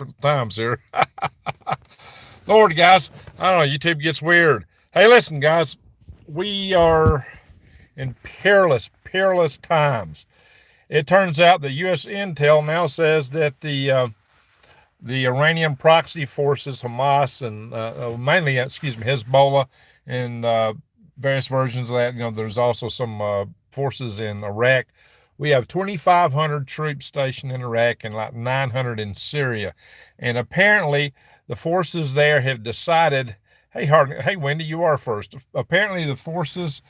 different times here. Lord, guys, I don't know. YouTube gets weird. Hey, listen, guys, we are in perilous times. It turns out the U.S. intel now says that the Iranian proxy forces, Hamas, and mainly, Hezbollah, and various versions of that. There's also some forces in Iraq. We have 2,500 troops stationed in Iraq and like 900 in Syria. And apparently, the forces there have decided. Hey, Wendy, you are first. Apparently, the forces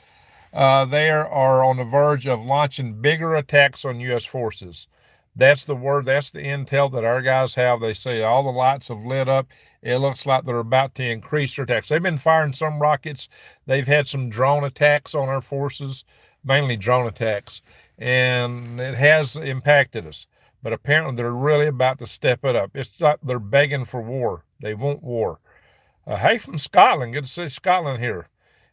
there are on the verge of launching bigger attacks on U.S. forces. That's the word. That's the intel that our guys have. They say all the lights have lit up. It looks like they're about to increase their attacks. They've been firing some rockets. They've had some drone attacks on our forces, mainly drone attacks, and it has impacted us. But apparently they're really about to step it up. It's like they're begging for war. They want war. Hey, from Scotland. Good to see Scotland here.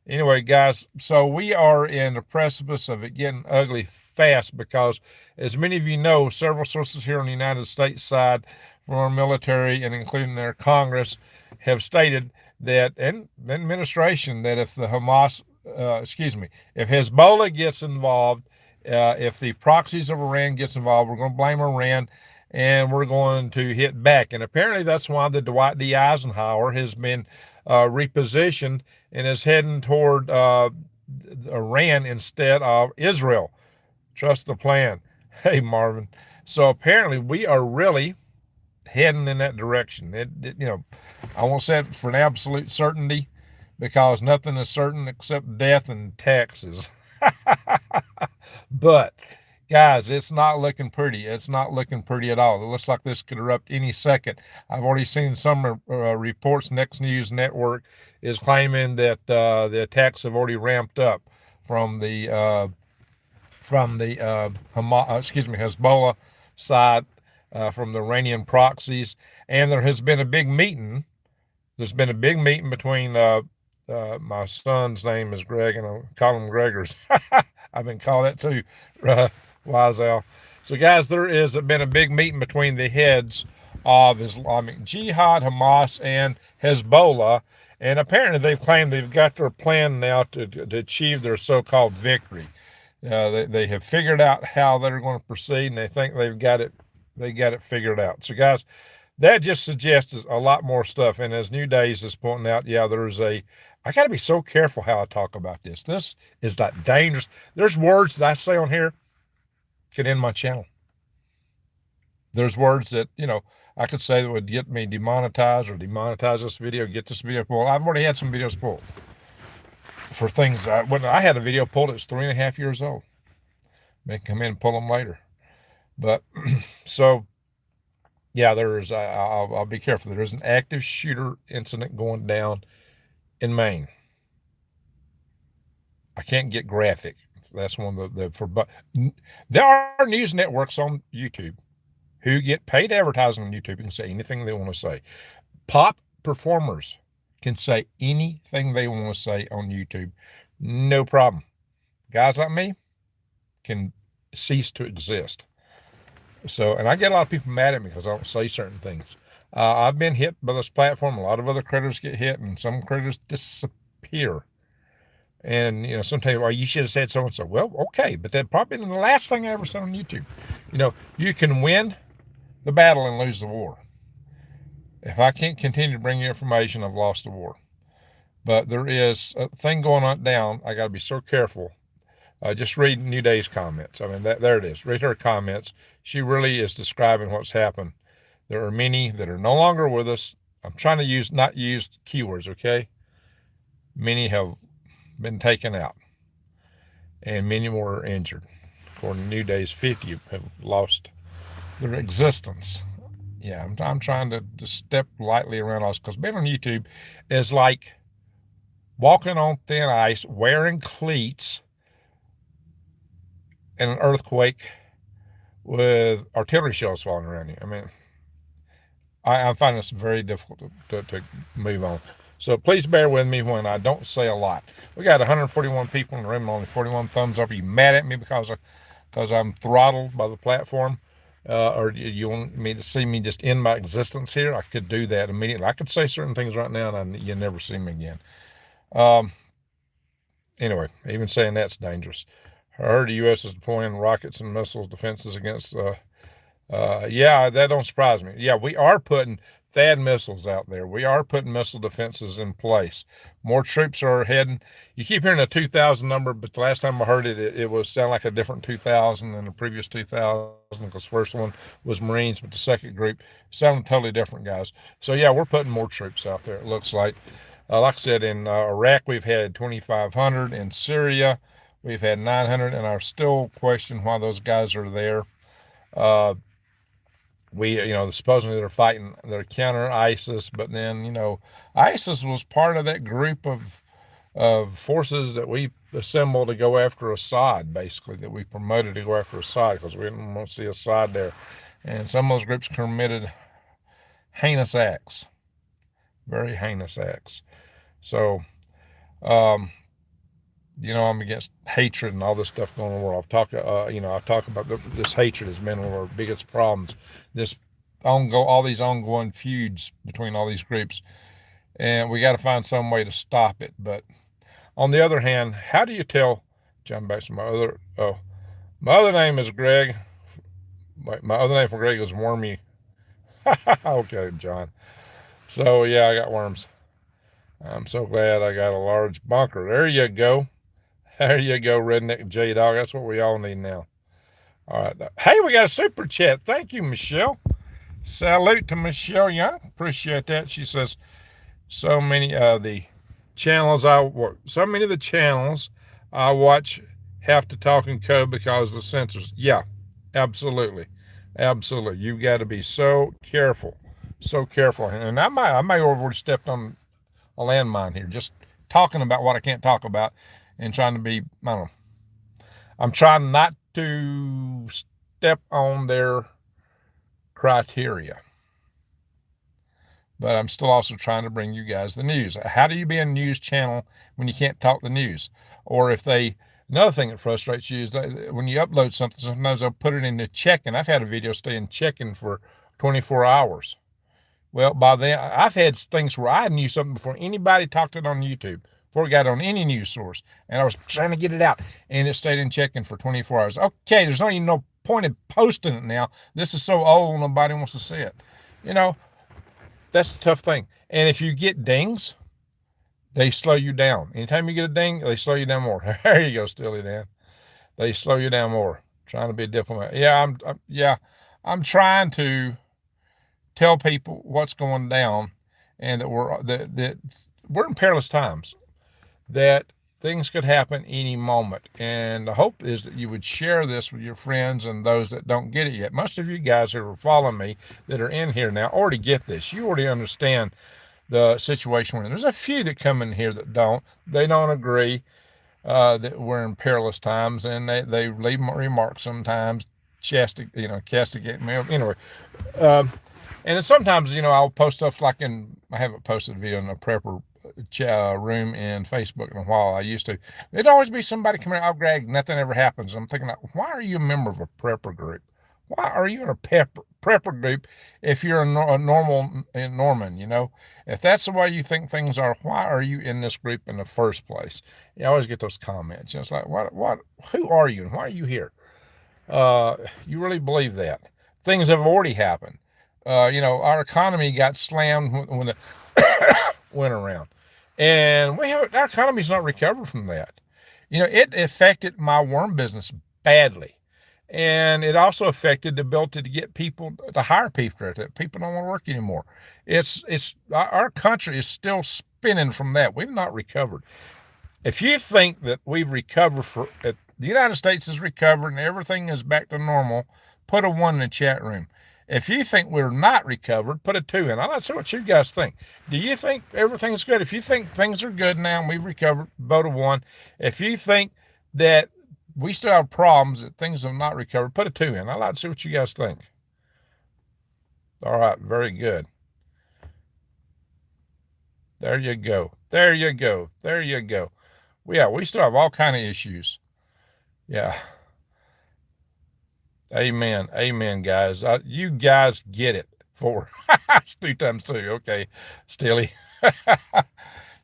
Anyway, guys, so we are in the precipice of it getting ugly fast because, as many of you know, several sources here on the United States side from our military and including their Congress have stated that, and the administration, that if the if Hezbollah gets involved, if the proxies of Iran gets involved, we're going to blame Iran and we're going to hit back. And apparently that's why the Dwight D. Eisenhower has been repositioned and is heading toward Iran instead of Israel. Trust the plan. Hey, Marvin. So apparently we are really heading in that direction. I won't say it for an absolute certainty because nothing is certain except death and taxes. But guys, it's not looking pretty. It's not looking pretty at all. It looks like this could erupt any second. I've already seen some reports. Next News Network is claiming that the attacks have already ramped up from the Hezbollah side, from the Iranian proxies, and there has been a big meeting. There's been a big meeting between my son's name is Greg, and I call him Gregors. I've been called that too, Wise Al. So, guys, there has been a big meeting between the heads of Islamic Jihad, Hamas, and Hezbollah, and apparently they've claimed they've got their plan now to achieve their so-called victory. They have figured out how they're going to proceed, and they think they've got it. They got it figured out. So, guys, that just suggests a lot more stuff. And as New Days is pointing out, yeah, I got to be so careful how I talk about this. This is like dangerous. There's words that I say on here could end my channel. There's words that, I could say that would get me demonetized or demonetize this video, get this video pulled. I've already had some videos pulled for things. When I had a video pulled, it was 3.5 years old. They can come in and pull them later. But so, yeah, I'll be careful. There's an active shooter incident going down in Maine. I can't get graphic. That's one of but there are news networks on YouTube who get paid advertising on YouTube and can say anything they want to say. Pop performers can say anything they want to say on YouTube. No problem. Guys like me can cease to exist. So, and I get a lot of people mad at me because I don't say certain things. I've been hit by this platform. A lot of other critters get hit, and some critters disappear. And, sometimes, well, you should have said so and so. Well, okay, but that probably been the last thing I ever said on YouTube. You can win the battle and lose the war. If I can't continue to bring you information, I've lost the war. But there is a thing going on down. I got to be so careful. Just read New Day's comments. I mean, there it is. Read her comments. She really is describing what's happened. There are many that are no longer with us. I'm trying to not use keywords, okay? Many have been taken out, and many more are injured. According to New Day's, 50 have lost their existence. Yeah, I'm trying to just step lightly around us because being on YouTube is like walking on thin ice, wearing cleats in an earthquake with artillery shells falling around you. I mean, I find this very difficult to move on. So please bear with me when I don't say a lot. We got 141 people in the room, only 41 thumbs up. Are you mad at me because I'm throttled by the platform? or do you want me to see me just end my existence here? I could do that immediately. I could say certain things right now, and you never see me again. Um, anyway, even saying that's dangerous. I heard the U.S. is deploying rockets and missiles defenses against. Yeah, that don't surprise me. Yeah, we are putting THAAD missiles out there. We are putting missile defenses in place. More troops are heading. You keep hearing a 2,000 number, but the last time I heard it, it was sound like a different 2,000 than the previous 2,000, because the first one was Marines, but the second group sounded totally different, guys. So yeah, we're putting more troops out there. It looks like I said, in Iraq we've had 2,500. In Syria we've had 900, and I still question why those guys are there. Uh, supposedly they're fighting, they're counter ISIS, but then, ISIS was part of that group of forces that we assembled to go after Assad, basically, that we promoted to go after Assad, because we didn't want to see Assad there. And some of those groups committed heinous acts, very heinous acts. So, I'm against hatred and all this stuff going on in the world. I've talked about this hatred has been one of our biggest problems. All these ongoing feuds between all these groups, and we got to find some way to stop it. But on the other hand, how do you tell? Jump back to my other name is Greg. My other name for Greg is Wormy. Okay, John. So yeah, I got worms. I'm so glad I got a large bunker. There you go. There you go, Redneck J Dog. That's what we all need now. All right. Hey, we got a super chat. Thank you, Michelle. Salute to Michelle Young. Appreciate that. She says, so many of the channels I watch have to talk in code because of the censors. Yeah, absolutely. Absolutely. You've got to be so careful. So careful. And I might have already stepped on a landmine here, just talking about what I can't talk about and trying to be, I don't know. I'm trying not to step on their criteria, but I'm still also trying to bring you guys the news. How do you be a news channel when you can't talk the news? Or another thing that frustrates you is that when you upload something, sometimes they'll put it into check-in. I've had a video stay in check-in for 24 hours. Well, by then, I've had things where I knew something before anybody talked it on YouTube, before it got on any news source, and I was trying to get it out, and it stayed in check-in for 24 hours. Okay, there's not even no point in posting it now. This is so old, nobody wants to see it. That's the tough thing. And if you get dings, they slow you down. Anytime you get a ding, they slow you down more. There you go, Steely Dan. They slow you down more. Trying to be a diplomat. Yeah, I'm trying to tell people what's going down, and that we're in perilous times, that things could happen any moment. And the hope is that you would share this with your friends and those that don't get it yet. Most of you guys who are following me that are in here now already get this. You already understand the situation we're in. There's a few that come in here that don't. They don't agree that we're in perilous times, and they leave remarks sometimes, castigate me. Anyway, and then sometimes, I'll post stuff like I haven't posted a video in a prepper room in Facebook in a while. I used to. There'd always be somebody coming out, Greg, nothing ever happens. I'm thinking, why are you a member of a prepper group? Why are you in a prepper group if you're a normal Norman, If that's the way you think things are, why are you in this group in the first place? You always get those comments. It's like, who are you and why are you here? You really believe that? Things have already happened. Our economy got slammed when the went around, and our economy's not recovered from that. It affected my worm business badly, and it also affected the ability to get people to hire people. That people don't want to work anymore. Our country is still spinning from that. We've not recovered. If you think that we've recovered the United States has recovered and everything is back to normal, put a 1 in the chat room. If you think we're not recovered, put a 2 in. I'd like to see what you guys think. Do you think everything's good? If you think things are good now and we've recovered, vote a 1. If you think that we still have problems, that things have not recovered, put a 2 in. I'd like to see what you guys think. All right, very good. There you go. There you go. There you go. Yeah, we still have all kind of issues. Yeah. Amen. Amen, guys. You guys get it. Four. It's 2 times 2. Okay, Stilly.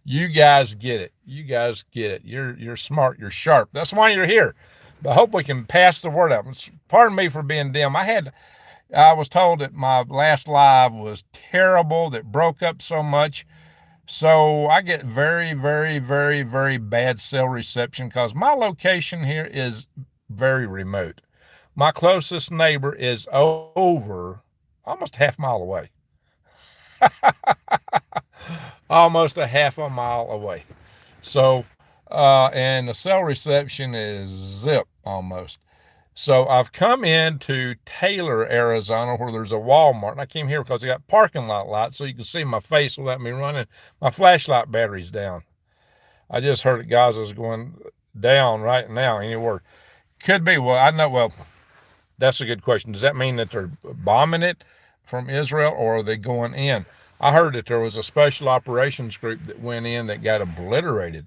You guys get it. You guys get it. You're smart. You're sharp. That's why you're here. But I hope we can pass the word out. Pardon me for being dim. I was told that my last live was terrible, that broke up so much. So I get very, very, very, very bad cell reception because my location here is very remote. My closest neighbor is over almost a half mile away. Almost a half a mile away. So, and the cell reception is zip almost. So I've come into Taylor, Arizona, where there's a Walmart, and I came here because I got parking lot lights, so you can see my face without me running. My flashlight battery's down. I just heard it, Gaza's going down right now. Anywhere could be. Well, I know. Well, that's a good question. Does that mean that they're bombing it from Israel, or are they going in? I heard that there was a special operations group that went in that got obliterated.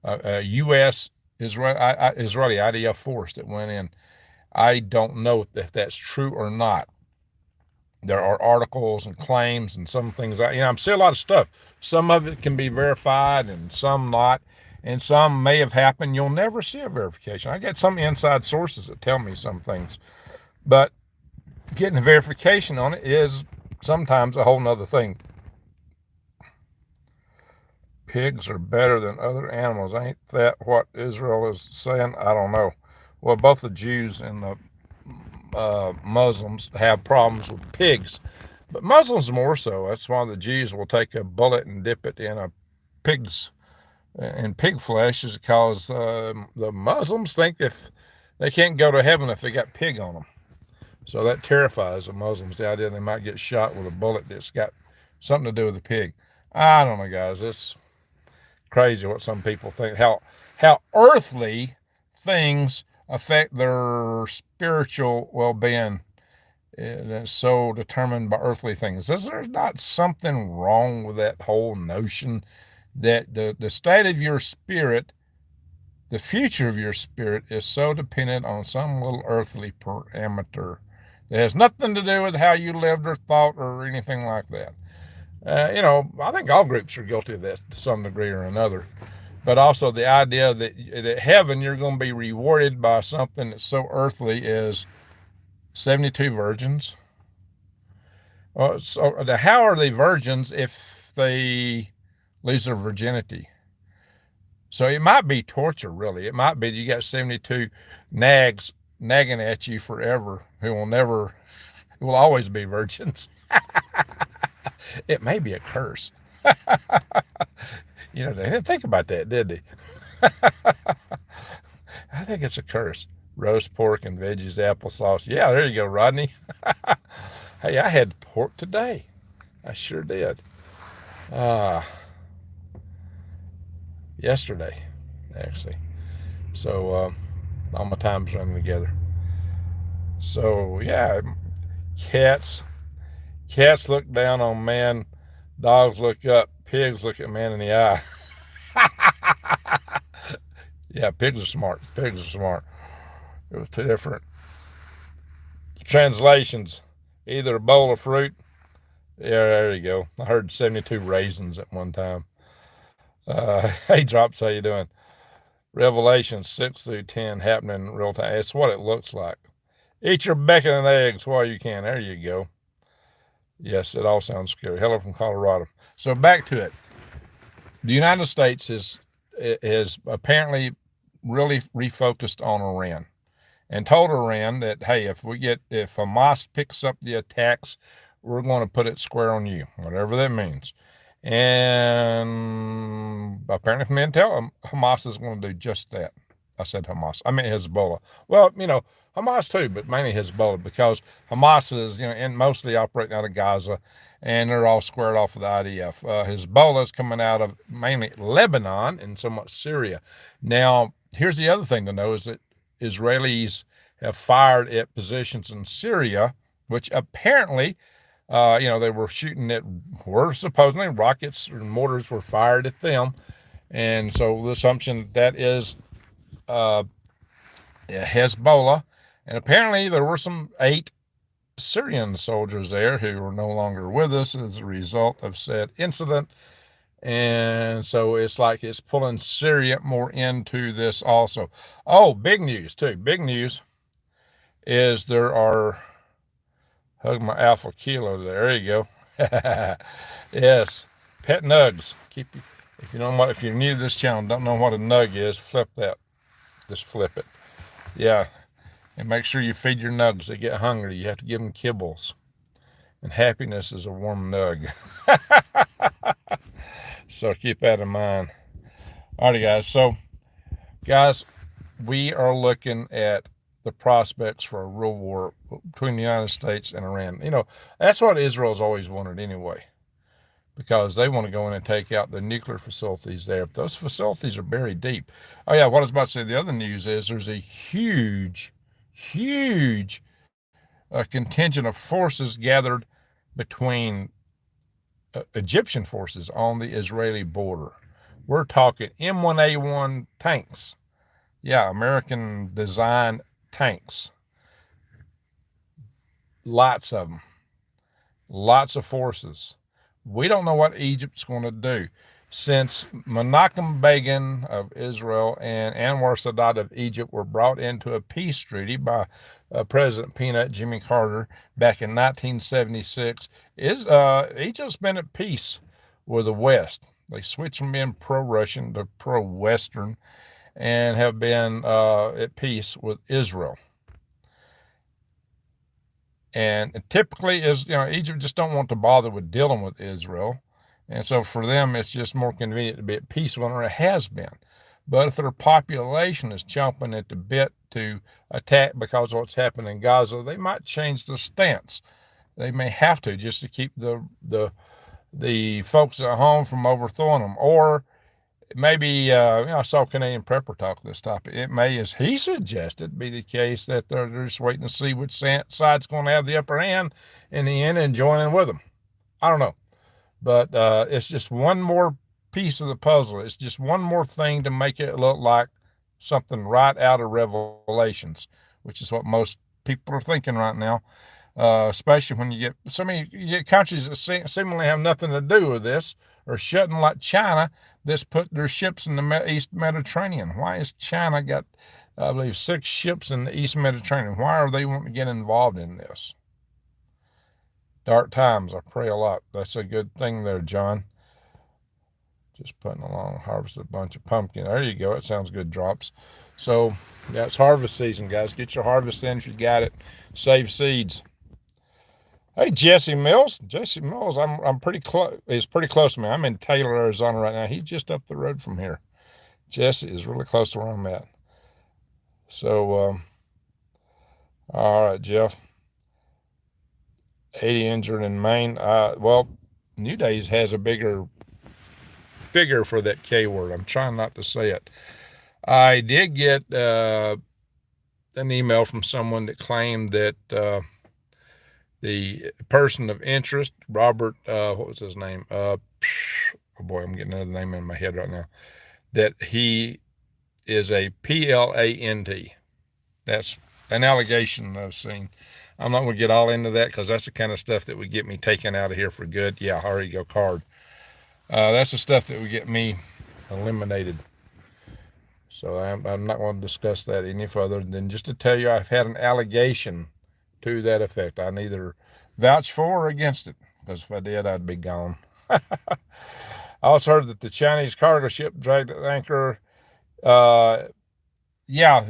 U.S. Israeli IDF force that went in. I don't know if that's true or not. There are articles and claims and some things. I'm seeing a lot of stuff. Some of it can be verified and some not. And some may have happened. You'll never see a verification. I get some inside sources that tell me some things. But getting a verification on it is sometimes a whole nother thing. Pigs are better than other animals. Ain't that what Israel is saying? I don't know. Well, both the Jews and the Muslims have problems with pigs, but Muslims more so. That's why the Jews will take a bullet and dip it in pig flesh, is because the Muslims think if they can't go to heaven if they got pig on them. So that terrifies the Muslims, the idea they might get shot with a bullet that's got something to do with the pig. I don't know, guys. It's crazy what some people think, how earthly things affect their spiritual well-being. It's so determined by earthly things. Is there not something wrong with that whole notion that the state of your spirit, the future of your spirit, is so dependent on some little earthly parameter that has nothing to do with how you lived or thought or anything like that? I think all groups are guilty of that to some degree or another. But also the idea that heaven, you're going to be rewarded by something that's so earthly is 72 virgins. So how are they virgins if they lose their virginity? So it might be torture, really. It might be you got 72 nags nagging at you forever who will always be virgins. It may be a curse. They didn't think about that, did they? I think it's a curse. Roast pork and veggies, applesauce. Yeah, there you go, Rodney. Hey, I had pork today. I sure did. Yesterday, actually. So all my time's running together. So yeah, cats look down on man, dogs look up, pigs look at man in the eye. Yeah, pigs are smart. It was two different translations. Either a bowl of fruit. Yeah, there you go. I heard 72 raisins at one time. Hey, Drops, how you doing? Revelation 6 through 10 happening in real time. It's what it looks like. Eat your bacon and eggs while you can. There you go. Yes, it all sounds scary. Hello from Colorado. So back to it. The United States is apparently really refocused on Iran and told Iran that, hey, if Hamas picks up the attacks, we're going to put it square on you, whatever that means. And apparently from intel, Hamas is going to do just that. I said Hamas. I meant Hezbollah. Well, Hamas too, but mainly Hezbollah, because Hamas is, and mostly operating out of Gaza, and they're all squared off with the IDF. Hezbollah is coming out of mainly Lebanon and somewhat Syria. Now, here's the other thing to know is that Israelis have fired at positions in Syria, which apparently, they were shooting supposedly rockets and mortars were fired at them. And so the assumption that is Hezbollah. And apparently there were some 8 Syrian soldiers there who are no longer with us as a result of said incident. And so it's like it's pulling Syria more into this also. Oh, big news too. Big news is there are, hug my alpha kilo there. There you go. Yes, pet nugs. If you don't know what, if you're new to this channel, don't know what a nug is, flip that. Just flip it. Yeah, and make sure you feed your nugs. They get hungry. You have to give them kibbles. And happiness is a warm nug. So keep that in mind. Alrighty, guys. So, guys, we are looking at the prospects for a real war between the United States and Iran. You know, that's what Israel's always wanted anyway, because they want to go in and take out the nuclear facilities there. But those facilities are buried deep. Oh, yeah, what I was about to say, the other news is there's a huge, huge contingent of forces gathered between Egyptian forces on the Israeli border. We're talking M1A1 tanks. Yeah, American design tanks. Lots of them. Lots of forces. We don't know what Egypt's going to do. Since Menachem Begin of Israel and Anwar Sadat of Egypt were brought into a peace treaty by President Peanut Jimmy Carter back in 1976, Egypt's been at peace with the West. They switched from being pro-Russian to pro-Western and have been at peace with Israel. And typically, Egypt just don't want to bother with dealing with Israel. And so for them, it's just more convenient to be at peace with them, or it has been. But if their population is chomping at the bit to attack because of what's happened in Gaza, they might change their stance. They may have to, just to keep the folks at home from overthrowing them. Or maybe, I saw Canadian Prepper talk this topic. It may, as he suggested, be the case that they're just waiting to see which side's going to have the upper hand in the end and join in with them. I don't know. But it's just one more piece of the puzzle. It's just one more thing to make it look like something right out of Revelations, which is what most people are thinking right now. Especially when you get countries that seemingly have nothing to do with this, or shutting, like China, that's put their ships in the East Mediterranean. Why has China got, I believe, 6 ships in the East Mediterranean? Why are they wanting to get involved in this? Dark times, I pray a lot. That's a good thing there, John. Just putting along, harvested a bunch of pumpkin. There you go. It sounds good, Drops. So, yeah, it's harvest season, guys. Get your harvest in if you got it. Save seeds. Hey, Jesse Mills. Jesse Mills, I'm pretty close. He's pretty close to me. I'm in Taylor, Arizona right now. He's just up the road from here. Jesse is really close to where I'm at. So, all right, Jeff. 80 injured in Maine. Well, New Days has a bigger for that K word. I'm trying not to say it. I did get an email from someone that claimed that the person of interest, Robert, what was his name? Oh boy, I'm getting another name in my head right now. That he is a PLANT. That's an allegation I've seen. I'm not going to get all into that because that's the kind of stuff that would get me taken out of here for good. Yeah, here you go, card. That's the stuff that would get me eliminated. So I'm not going to discuss that any further than just to tell you I've had an allegation to that effect. I neither vouch for or against it, because if I did, I'd be gone. I also heard that the Chinese cargo ship dragged at anchor. Yeah,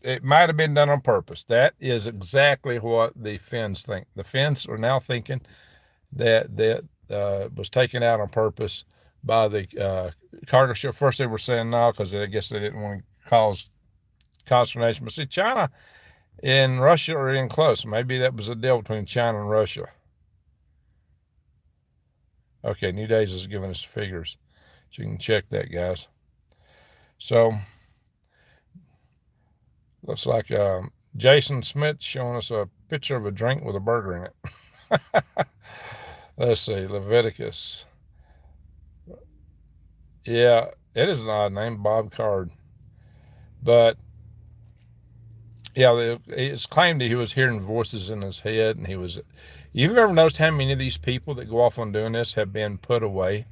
it might have been done on purpose. That is exactly what the Finns think. The Finns are now thinking that was taken out on purpose by the cargo ship. First they were saying no, because I guess they didn't want to cause consternation. But see, China and Russia are in close. Maybe that was a deal between China and Russia. Okay, New Days is giving us figures, so you can check that, guys. So, looks like Jason Smith showing us a picture of a drink with a burger in it. Let's see, Leviticus. Yeah, it is an odd name, Bob Card. But Yeah, it's claimed that he was hearing voices in his head, and he was. You've ever noticed how many of these people that go off on doing this have been put away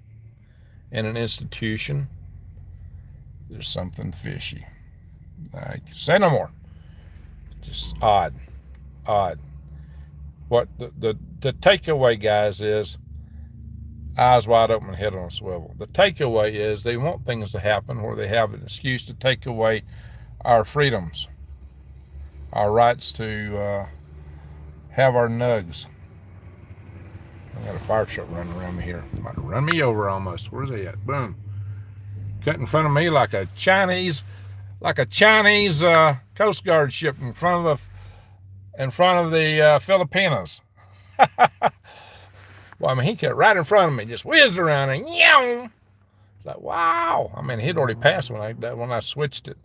in an institution? There's something fishy. I say no more. Just odd, odd. What the takeaway, guys, is eyes wide open, head on a swivel. The takeaway is they want things to happen where they have an excuse to take away our freedoms, our rights to have our nugs. I got a fire truck running around me here. About to run me over almost. Where's he at? Boom. Cut in front of me like a Chinese Coast Guard ship in front of the Filipinos. Well, I mean, he cut right in front of me, just whizzed around and yow. It's like, wow. I mean, he'd already passed when I switched it.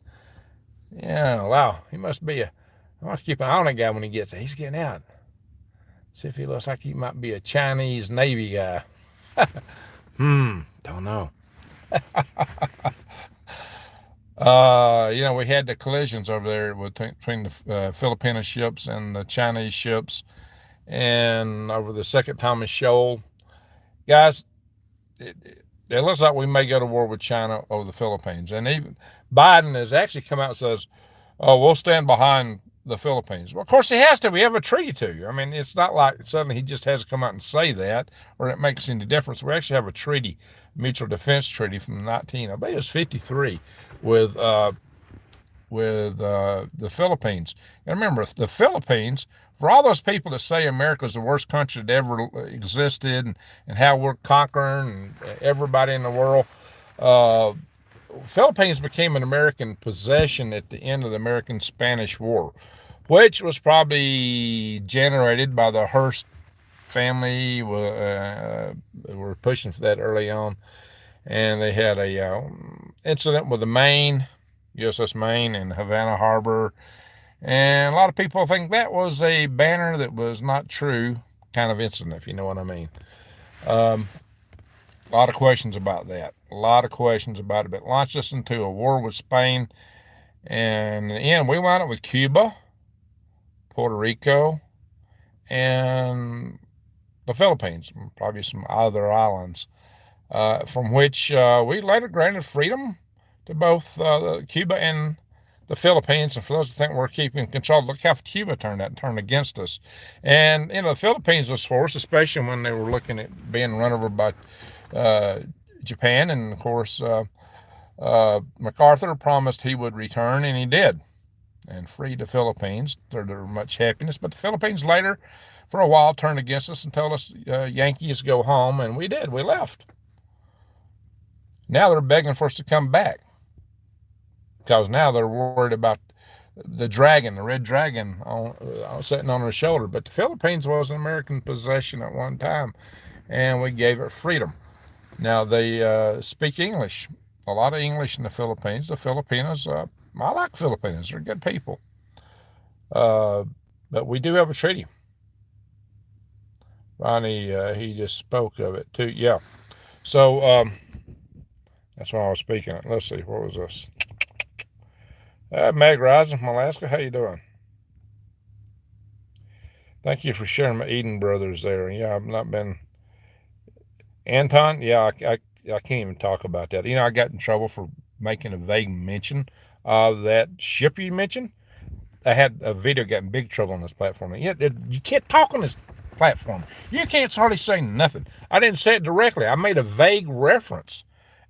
Yeah, wow. He must be I must keep an eye on that guy when he gets there. He's getting out. See if he looks like he might be a Chinese Navy guy. Don't know. We had the collisions over there between the Filipino ships and the Chinese ships, and over the Second Thomas Shoal. Guys, it looks like we may go to war with China over the Philippines. And even Biden has actually come out and says, oh, we'll stand behind the Philippines. Well, of course he has to. We have a treaty to. I mean, it's not like suddenly he just has to come out and say that, or it makes any difference. We actually have a treaty, mutual defense treaty from I believe it was 1953, with the Philippines. And remember, the Philippines, for all those people that say America's the worst country that ever existed, and how we're conquering everybody in the world, Philippines became an American possession at the end of the American-Spanish War, which was probably generated by the Hearst family. Were pushing for that early on, and they had a incident with the Maine, USS Maine, in Havana Harbor, and a lot of people think that was a banner that was not true kind of incident, if you know what I mean. A lot of questions about that. A lot of questions about it. But launched us into a war with Spain. And in the end, we wound up with Cuba, Puerto Rico, and the Philippines, probably some other islands, from which we later granted freedom to both Cuba and the Philippines. And for those who think we're keeping control, look how Cuba turned against us. And the Philippines was forced, especially when they were looking at being run over by Japan. And of course, MacArthur promised he would return, and he did, and freed the Philippines. There much happiness. But the Philippines later, for a while, turned against us and told us, Yankees, go home. And we did. We left. Now they're begging for us to come back, because now they're worried about the dragon, the red dragon, sitting on their shoulder. But the Philippines was an American possession at one time, and we gave it freedom. Now they speak English, a lot of English in the Philippines. The Filipinos, I like Filipinos. They're good people. But we do have a treaty. Ronnie, he just spoke of it too. Yeah. So that's why I was speaking. Let's see, what was this? Meg Rising from Alaska, how you doing? Thank you for sharing my Eden brothers there. Yeah, I've not been. Anton, yeah, I can't even talk about that. I got in trouble for making a vague mention of that ship you mentioned. I had a video got in big trouble on this platform. You can't talk on this platform. You can't hardly say nothing. I didn't say it directly. I made a vague reference,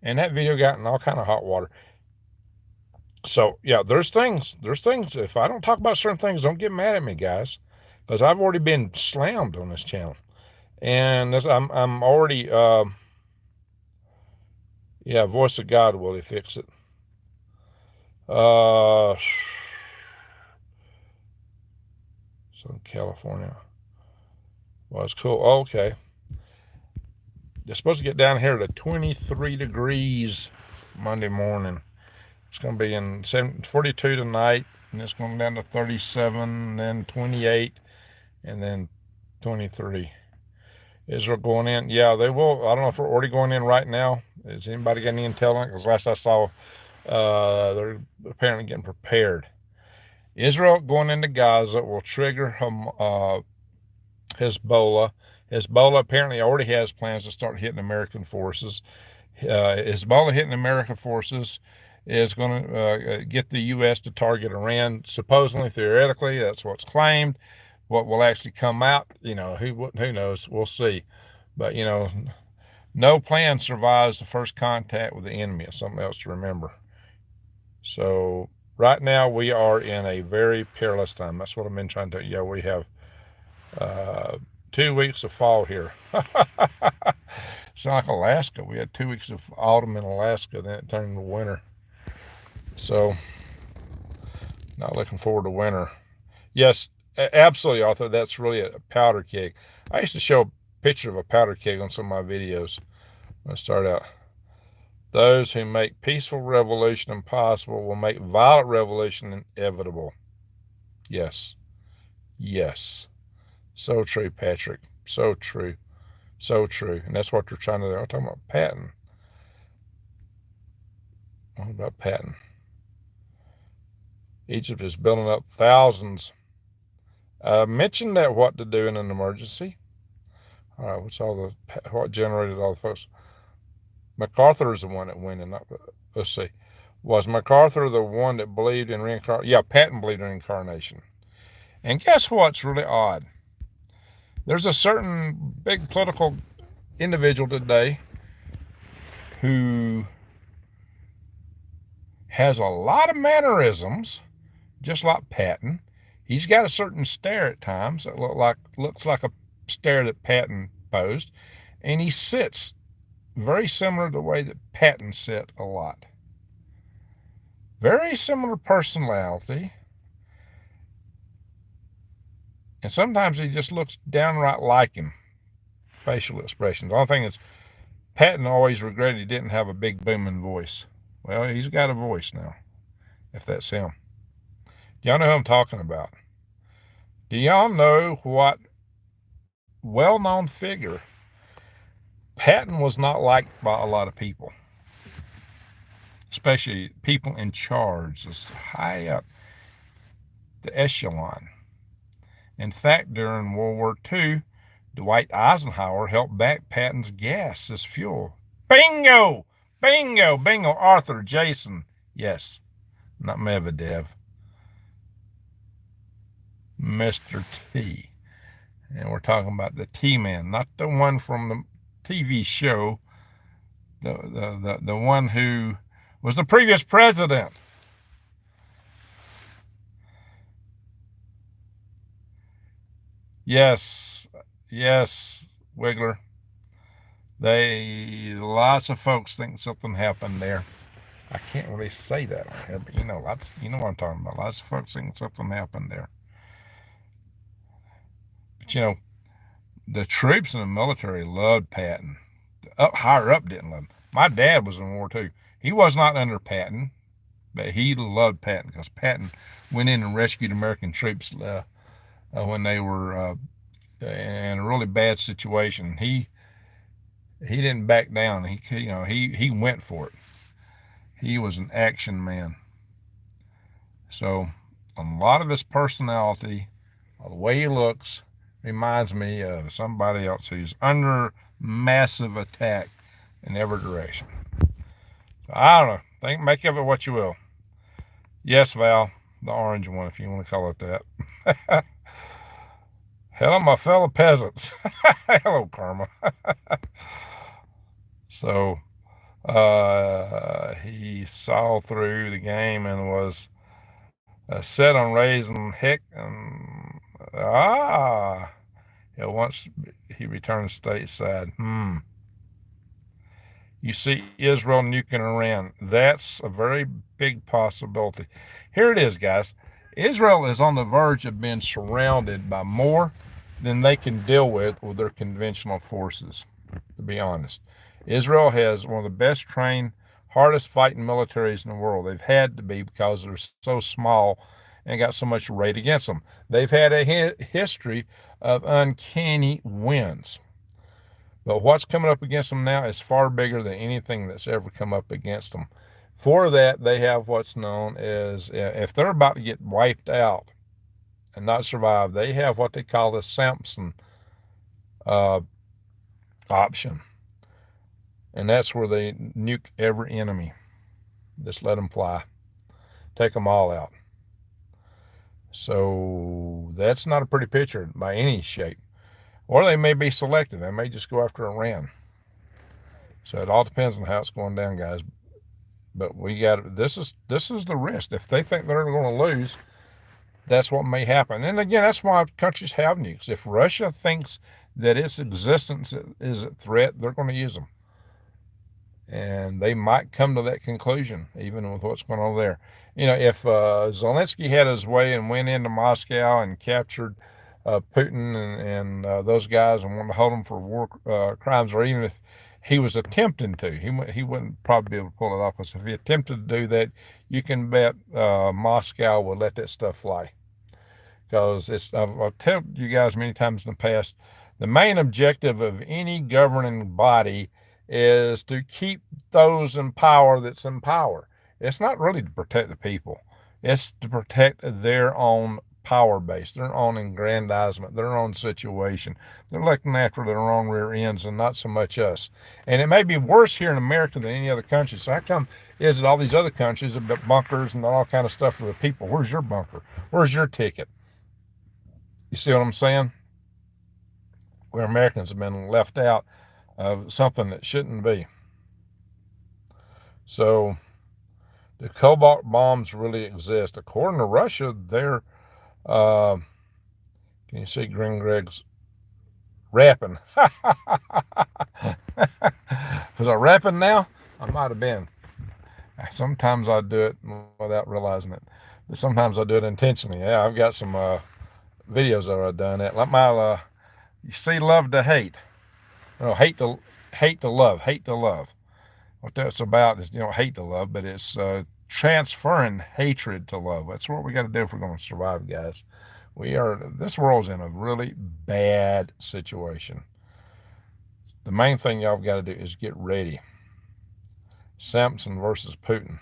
and that video got in all kind of hot water. So yeah, there's things. If I don't talk about certain things, don't get mad at me, guys, because I've already been slammed on this channel, and I'm already. Yeah, voice of God, will he fix it? Southern California. Well, it's cool. Oh, okay. They're supposed to get down here to 23 degrees Monday morning. It's going to be in 42 tonight, and it's going down to 37, then 28, and then 23. Israel going in? Yeah, they will. I don't know if we're already going in right now. Has anybody got any intel on it? Because last I saw, they're apparently getting prepared. Israel going into Gaza will trigger Hezbollah. Hezbollah apparently already has plans to start hitting American forces. Hezbollah hitting American forces is going to get the U.S. to target Iran. Supposedly, theoretically, that's what's claimed. What will actually come out, who knows? We'll see. But no plan survives the first contact with the enemy. It's something else to remember. So right now we are in a very perilous time. That's what I've been trying to tell you. Yeah, we have 2 weeks of fall here. It's not like Alaska. We had 2 weeks of autumn in Alaska, then it turned into winter. So, not looking forward to winter. Yes, absolutely, Arthur. That's really a powder keg. I used to show a picture of a powder keg on some of my videos when I start out. Those who make peaceful revolution impossible will make violent revolution inevitable. Yes. Yes. So true, Patrick. So true. So true. And that's what they're trying to do. I'm talking about Patton. What about Patton? Egypt is building up thousands. I mentioned that what to do in an emergency. All right, what generated all the folks? MacArthur is the one that went in. Let's see. Was MacArthur the one that believed in reincarnation? Yeah, Patton believed in reincarnation. And guess what's really odd? There's a certain big political individual today who has a lot of mannerisms, just like Patton. He's got a certain stare at times that looks like a stare that Patton posed, and he sits very similar to the way that Patton sat a lot. Very similar personality, and sometimes he just looks downright like him. Facial expressions. The only thing is, Patton always regretted he didn't have a big booming voice. Well, he's got a voice now, if that's him. Y'all know who I'm talking about. Do y'all know what well-known figure Patton was not liked by a lot of people, especially people in charge, as high up the echelon. In fact, during World War II, Dwight Eisenhower helped back Patton's gas as fuel. Bingo! Bingo! Bingo! Arthur, Jason. Yes, not Medvedev. Mr. T. And we're talking about the T-Man, not the one from the TV show, the one who was the previous president. Yes, yes, Wiggler. Lots of folks think something happened there. I can't really say that on here, but you know what I'm talking about. Lots of folks think something happened there. But the troops in the military loved Patton. Higher up didn't love him. My dad was in World War II. He was not under Patton, but he loved Patton because Patton went in and rescued American troops when they were in a really bad situation. He didn't back down. He went for it. He was an action man. So a lot of his personality, the way he looks, reminds me of somebody else who's under massive attack in every direction. So I don't know. Make of it what you will. Yes, Val, the orange one, if you want to call it that. Hello, my fellow peasants. Hello, Karma. So he saw through the game and was set on raising Hick and once he returned stateside. You see Israel nuking Iran. That's a very big possibility. Here it is, guys. Israel is on the verge of being surrounded by more than they can deal with their conventional forces, to be honest. Israel has one of the best trained, hardest fighting militaries in the world. They've had to be because they're so small and got so much rate against them. They've had a history of uncanny wins. But what's coming up against them now is far bigger than anything that's ever come up against them. For that, they have what's known as, if they're about to get wiped out and not survive, they have what they call the Samson uh, option. And that's where they nuke every enemy. Just let them fly. Take them all out. So that's not a pretty picture by any shape. Or they may be selective. They may just go after Iran. So it all depends on how it's going down, guys. But we got this is the risk. If they think they're going to lose, that's what may happen. And again, that's why countries have nukes. If Russia thinks that its existence is a threat, they're going to use them. And they might come to that conclusion, even with what's going on there. You know, if Zelensky had his way and went into Moscow and captured Putin and those guys and wanted to hold them for war crimes, or even if he was attempting to, he wouldn't probably be able to pull it off. Because if he attempted to do that, you can bet Moscow would let that stuff fly. Because I've told you guys many times in the past, the main objective of any governing body is to keep those in power that's in power. It's not really to protect the people. It's to protect their own power base, their own aggrandizement, their own situation. They're looking after their own rear ends and not so much us. And it may be worse here in America than any other country. So how come is it all these other countries have got bunkers and all kind of stuff for the people? Where's your bunker? Where's your ticket? You see what I'm saying? Where Americans have been left out of something that shouldn't be. So the cobalt bombs really exist. According to Russia, they're, can you see Green Greg's rapping? Was I rapping now? I might have been. Sometimes I do it without realizing it. But sometimes I do it intentionally. Yeah, I've got some videos that I've done that. Like my, you see love to hate. No, hate to love. What that's about is, hate to love, but it's transferring hatred to love. That's what we got to do if we're going to survive, guys. This world's in a really bad situation. The main thing y'all got to do is get ready. Samson versus Putin.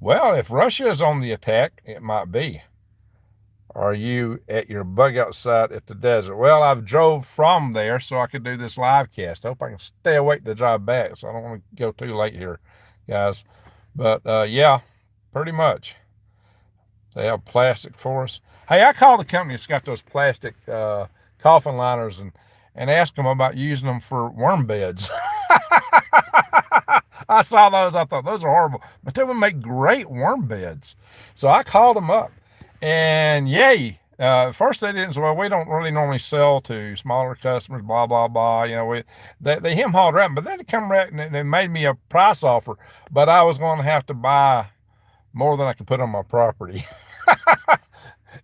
Well, if Russia is on the attack, it might be. Are you at your bug outside at the desert? Well, I've drove from there so I could do this live cast. I hope I can stay awake to drive back, so I don't want to go too late here, guys. But yeah, pretty much. They have plastic for us. Hey, I called the company that's got those plastic coffin liners and asked them about using them for worm beds. I saw those. I thought those are horrible, but they would make great worm beds. So I called them up. And yay, first they didn't say, well, we don't really normally sell to smaller customers, blah, blah, blah. They hem-hauled around, but then they come around and they made me a price offer, but I was going to have to buy more than I could put on my property.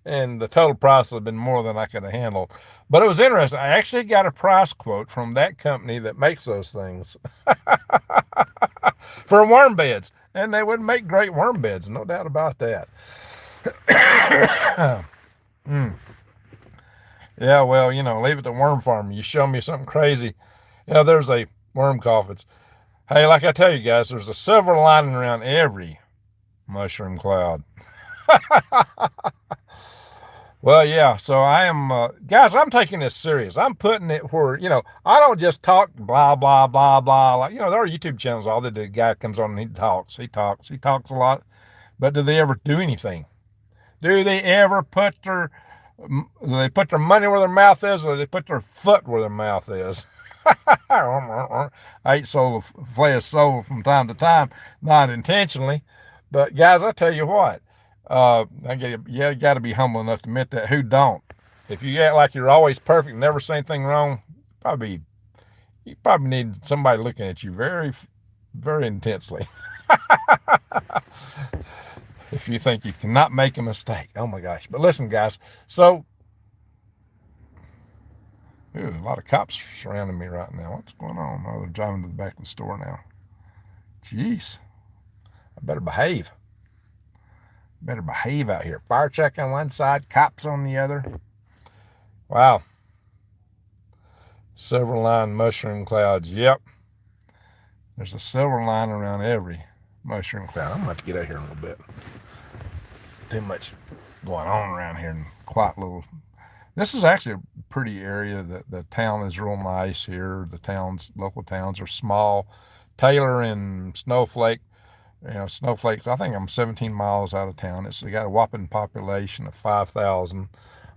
And the total price would have been more than I could have handled. But it was interesting. I actually got a price quote from that company that makes those things for worm beds. And they would make great worm beds, no doubt about that. Yeah, well, leave it to worm farming. You show me something crazy. There's a worm coffins. Hey, like I tell you guys, there's a silver lining around every mushroom cloud. Well, yeah, so I am, guys, I'm taking this serious. I'm putting it where, I don't just talk blah, blah, blah, blah. Like, there are YouTube channels, all the guy comes on and he talks a lot. But do they ever do anything? Do they ever put their money where their mouth is, or do they put their foot where their mouth is? I eat flesh soul from time to time, not intentionally. But guys, I tell you what, you got to be humble enough to admit that. Who don't? If you act like you're always perfect, never say anything wrong, you probably need somebody looking at you very, very intensely. If you think you cannot make a mistake. Oh my gosh. But listen, guys, so a lot of cops surrounding me right now. What's going on? Oh, they're driving to the back of the store now. Jeez. I better behave. Out here. Fire truck on one side, cops on the other. Wow. Silver line mushroom clouds. Yep. There's a silver line around every mushroom cloud. I'm going to have to get out here in a little bit. Too much going on around here and quite little. This is actually a pretty area. The town is real nice here. The local towns are small. Taylor and Snowflake, Snowflake's, I think I'm 17 miles out of town. It's got a whopping population of 5,000,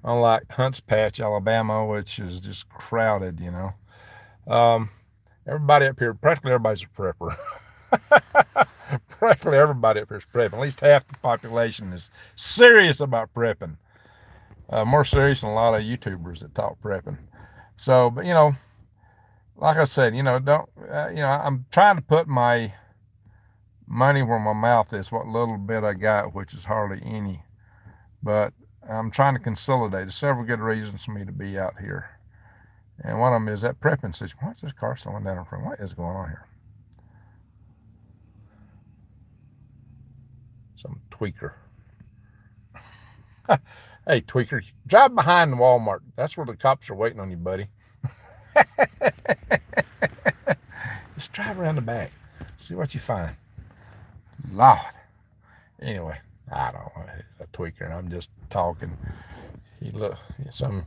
unlike Hunts Patch, Alabama, which is just crowded, Everybody up here, practically everybody's a prepper. Practically everybody up here is prepping. At least half the population is serious about prepping. More serious than a lot of YouTubers that talk prepping. So, but like I said, I'm trying to put my money where my mouth is, what little bit I got, which is hardly any. But I'm trying to consolidate. There's several good reasons for me to be out here. And one of them is that prepping situation. What's this car slowing down in front? What is going on here? Some tweaker. Hey, tweaker, drive behind the Walmart. That's where the cops are waiting on you, buddy. Just drive around the back. See what you find. Lord. Anyway, I don't know. A tweaker, and I'm just talking. Some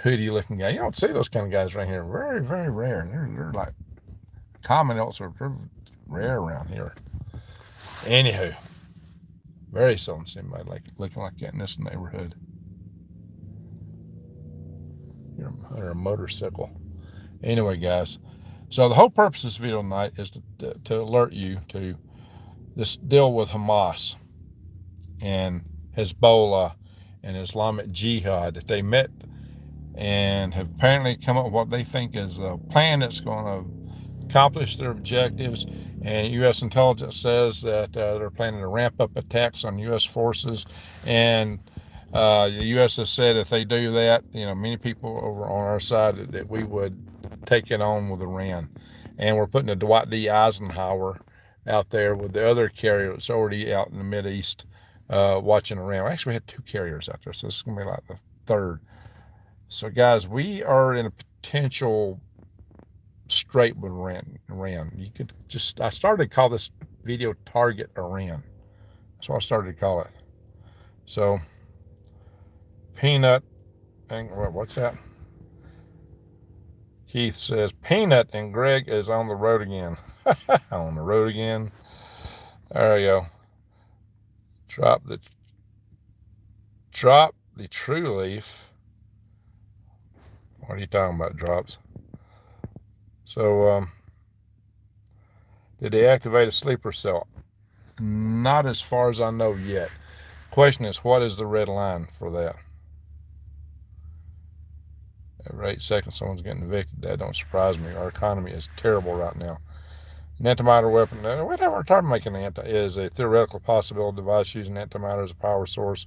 hoodie-looking guy. You don't see those kind of guys right here. Very, very rare. They're like common elsewhere. They're rare around here. Anywho, very seldom see anybody looking like that in this neighborhood. Or a motorcycle. Anyway, guys, so the whole purpose of this video tonight is to alert you to this deal with Hamas and Hezbollah and Islamic Jihad, that they met and have apparently come up with what they think is a plan that's going to accomplish their objectives. And U.S. intelligence says that they're planning to ramp up attacks on U.S. forces. And the U.S. has said if they do that, many people over on our side that we would take it on with Iran. And we're putting the Dwight D. Eisenhower out there with the other carrier that's already out in the Mideast watching Iran. Actually, we had 2 carriers out there, so this is going to be like the 3rd. So, guys, we are in a potential straight with Iran. You could I started to call this video Target Iran. That's what I started to call it. So, Peanut, and what's that? Keith says, Peanut and Greg is on the road again. On the road again. There you go. Drop the true leaf. What are you talking about, drops? So, did they activate a sleeper cell? Not as far as I know yet. Question is, what is the red line for that? Every 8 seconds, someone's getting evicted. That don't surprise me. Our economy is terrible right now. An antimatter weapon, whatever we're talking making is a theoretical possibility device using antimatter as a power source.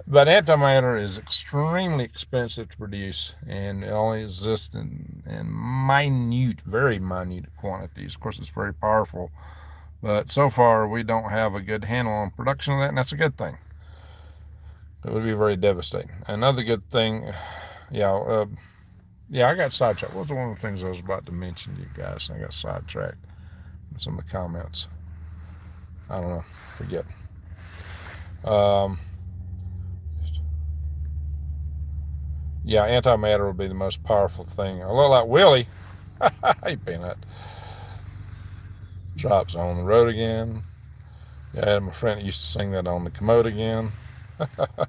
But antimatter is extremely expensive to produce, and it only exists in minute, very minute quantities. Of course, it's very powerful, but so far we don't have a good handle on production of that, and that's a good thing. It would be very devastating. Another good thing, I got sidetracked. What was one of the things I was about to mention to you guys? I got sidetracked in some of the comments. I don't know. Forget. Antimatter would be the most powerful thing. I look like Willie. Hey, Peanut. Drops on the road again. Yeah, I had my friend that used to sing that on the commode again. I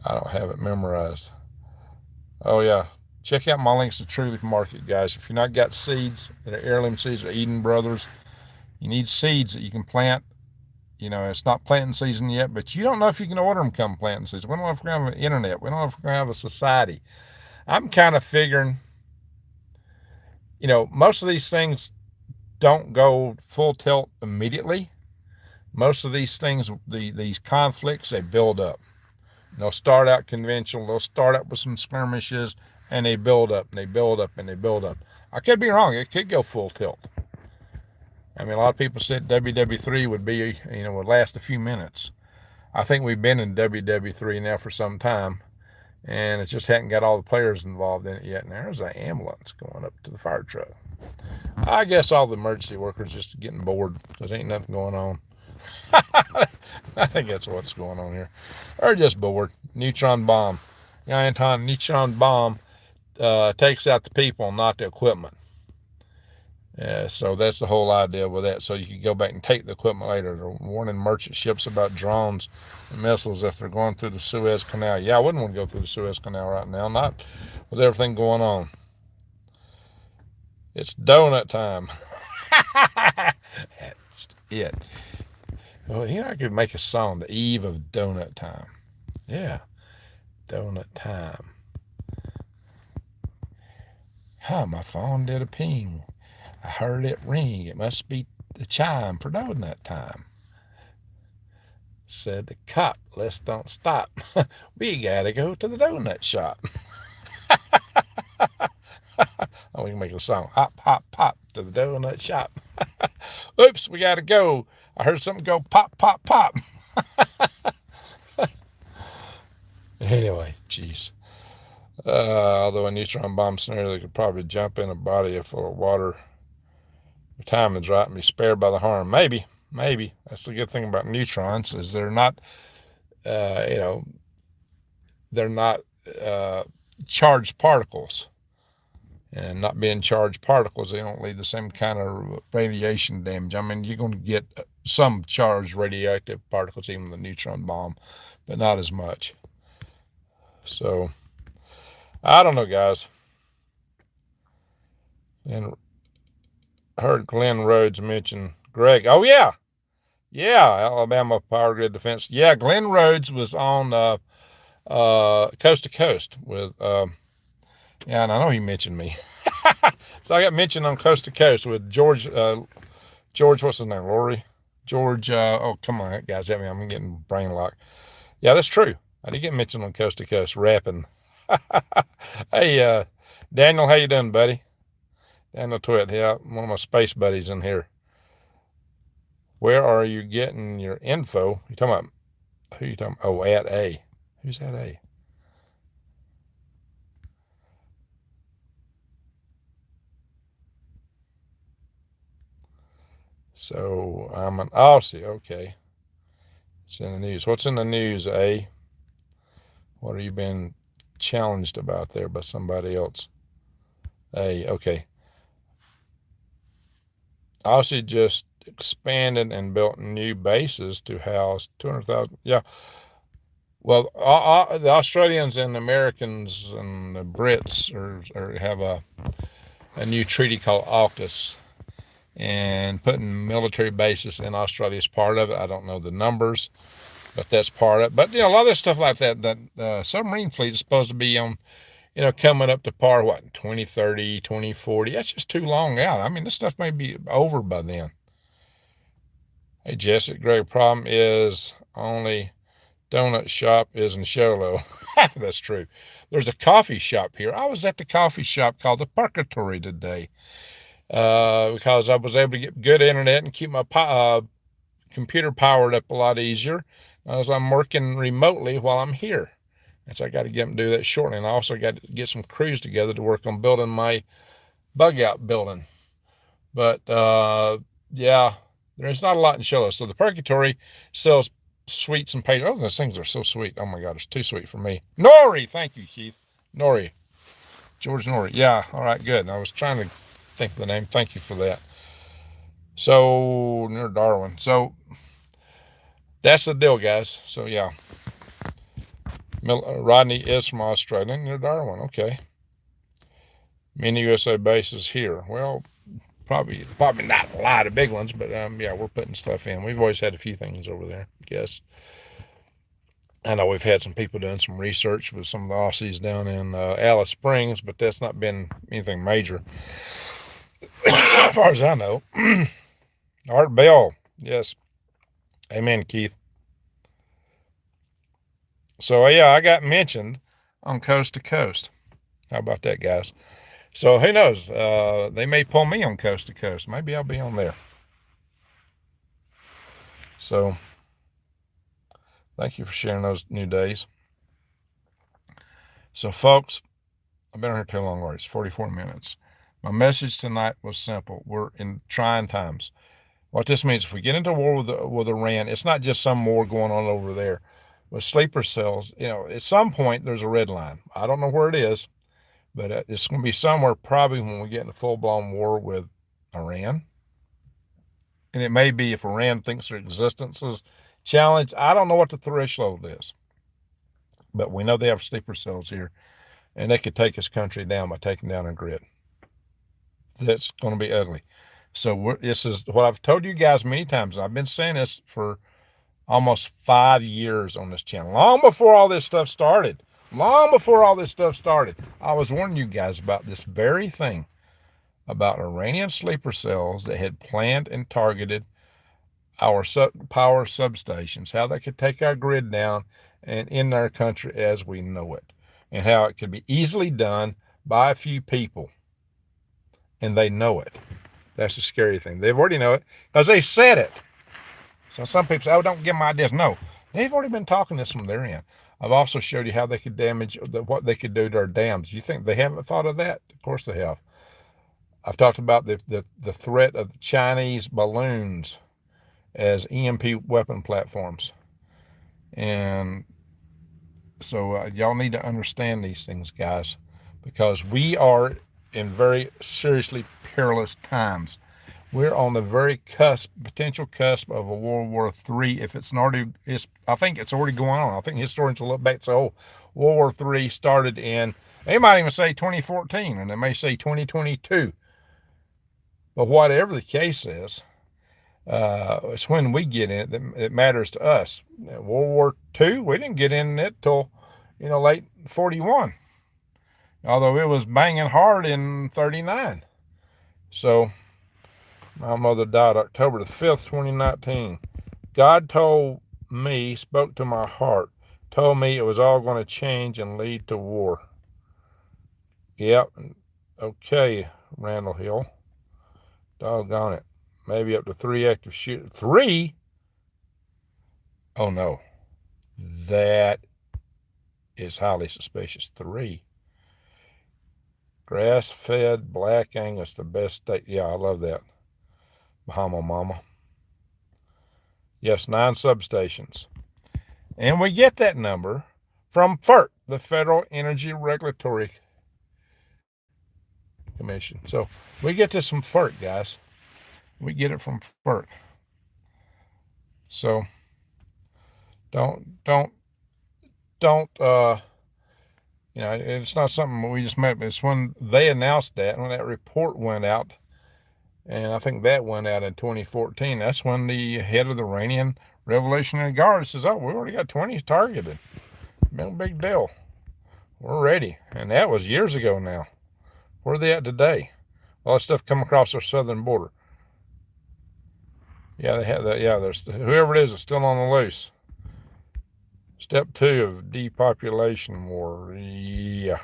don't have it memorized. Oh, yeah. Check out my links to True Leaf Market, guys. If you've not got seeds that are heirloom seeds or Eden Brothers, you need seeds that you can plant. It's not planting season yet, but you don't know if you can order them come planting season. We don't know if we're going to have an internet. We don't know if we're going to have a society. I'm kind of figuring, most of these things don't go full tilt immediately. Most of these things, these conflicts, they build up. They'll start out conventional. They'll start out with some skirmishes, and they build up, and they build up, and they build up. I could be wrong. It could go full tilt. I mean, a lot of people said WW3 would last a few minutes. I think we've been in WW3 now for some time, and it just hadn't got all the players involved in it yet. And there's an ambulance going up to the fire truck. I guess all the emergency workers just getting bored because ain't nothing going on. I think that's what's going on here. Or just bored. Neutron bomb. The neutron bomb takes out the people, not the equipment. So that's the whole idea with that. So you can go back and take the equipment later. They're warning merchant ships about drones and missiles if they're going through the Suez Canal. Yeah, I wouldn't want to go through the Suez Canal right now, not with everything going on. It's donut time. That's it. Well, I could make a song, The Eve of Donut Time. Yeah, donut time. My phone did a ping. I heard it ring. It must be the chime for donut time. Said the cop, let's don't stop. We gotta go to the donut shop. We can make a song. Hop, hop, pop to the donut shop. Oops, we gotta go. I heard something go pop, pop, pop. Anyway, jeez. Although a neutron bomb scenario, they could probably jump in a body full of water. The time is right and be spared by the harm. Maybe. That's the good thing about neutrons is they're not, they're not charged particles. And not being charged particles, they don't leave the same kind of radiation damage. I mean, you're going to get some charged radioactive particles, even the neutron bomb, but not as much. So, I don't know, guys. And I heard Glenn Rhodes mention Greg. Oh, yeah. Alabama Power Grid Defense. Yeah, Glenn Rhodes was on Coast to Coast with, and I know he mentioned me. So I got mentioned on Coast to Coast with George, what's his name, Lori? George, oh, come on, guys, help me. I'm getting brain locked. Yeah, that's true. I did get mentioned on Coast to Coast, rapping. Hey, Daniel, how you doing, buddy? Daniel Twit, yeah, one of my space buddies in here. Where are you getting your info? You talking about, who you talking about? Oh, at A. Who's at A? So I'm an Aussie. Okay. It's in the news. What's in the news, A? What are you being challenged about there by somebody else? A, okay. Aussie just expanded and built new bases to house 200,000. Yeah. Well, the Australians and the Americans and the Brits have a new treaty called AUKUS, and putting military bases in Australia is part of it. I don't know the numbers, but that's part of it. But, a lot of this stuff like that submarine fleet is supposed to be on, coming up to par, 2030, 2040. That's just too long out. I mean, this stuff may be over by then. Hey, Jessica, Greg, problem is only donut shop is in Sholo. That's true. There's a coffee shop here. I was at the coffee shop called the Purgatory today. Because I was able to get good internet and keep my computer powered up a lot easier as I'm working remotely while I'm here. And so I got to get them to do that shortly. And I also got to get some crews together to work on building my bug out building. But yeah, there's not a lot in Sholo. So the Purgatory sells sweets and pastries. Oh, those things are so sweet. Oh my God, it's too sweet for me. Nori, thank you, Keith. Nori. George Nori. Yeah, all right, good. I was trying to think of the name. Thank you for that. So, near Darwin. So, that's the deal, guys. So, yeah. Rodney is from Australia, near Darwin. Okay. Many USA bases here. Well, probably not a lot of big ones, but yeah, we're putting stuff in. We've always had a few things over there, I guess. I know we've had some people doing some research with some of the Aussies down in Alice Springs, but that's not been anything major. As far as I know. Art Bell, yes. Amen, Keith. So, yeah, I got mentioned on Coast to Coast. How about that, guys? So, who knows? They may pull me on Coast to Coast. Maybe I'll be on there. So, thank you for sharing those new days. So, folks, I've been on here too long already. It's 44 minutes. My message tonight was simple. We're in trying times. What this means, if we get into war with Iran, it's not just some war going on over there. With sleeper cells, at some point there's a red line. I don't know where it is, but it's going to be somewhere probably when we get in a full-blown war with Iran. And it may be if Iran thinks their existence is challenged. I don't know what the threshold is, but we know they have sleeper cells here, and they could take this country down by taking down a grid. That's going to be ugly. So this is what I've told you guys many times. I've been saying this for almost 5 years on this channel, long before all this stuff started. I was warning you guys about this very thing, about Iranian sleeper cells that had planned and targeted our power substations, how they could take our grid down and end our country as we know it, and how it could be easily done by a few people, and they know it. That's the scary thing. They've already know it because they said it. So some people say, oh, don't give them ideas. No, they've already been talking this from their end. I've also showed you how they could damage, what they could do to our dams. You think they haven't thought of that? Of course they have. I've talked about the threat of the Chinese balloons as EMP weapon platforms. And so y'all need to understand these things, guys, because we are in very seriously perilous times. We're on the very potential cusp of a World War III. If it's not already, I think it's already going on. I think historians will look back and say, oh, World War III started in, they might even say 2014, and they may say 2022. But whatever the case is, it's when we get in it that it matters to us. World War II, we didn't get in it till, late 41, although it was banging hard in 39. So my mother died October the 5th, 2019. God told me, spoke to my heart, told me it was all going to change and lead to war. Yep. Okay, Randall Hill. Doggone it. Maybe up to 3 active shooters. 3? Oh, no. That is highly suspicious. 3. Grass-fed Black Angus, the best steak. Yeah, I love that. Bahama Mama. Yes, 9 substations. And we get that number from FERC, the Federal Energy Regulatory Commission. So we get this from FERC, guys. We get it from FERC. So don't it's not something we just met. It's when they announced that, when that report went out, and I think that went out in 2014. That's when the head of the Iranian Revolutionary Guard says, oh, we already got 20 targeted. No big deal. We're ready. And that was years ago now. Where are they at today? All that stuff come across our southern border. Yeah, they have that. Yeah, there's whoever it is still on the loose. Step 2 of depopulation war. Yeah.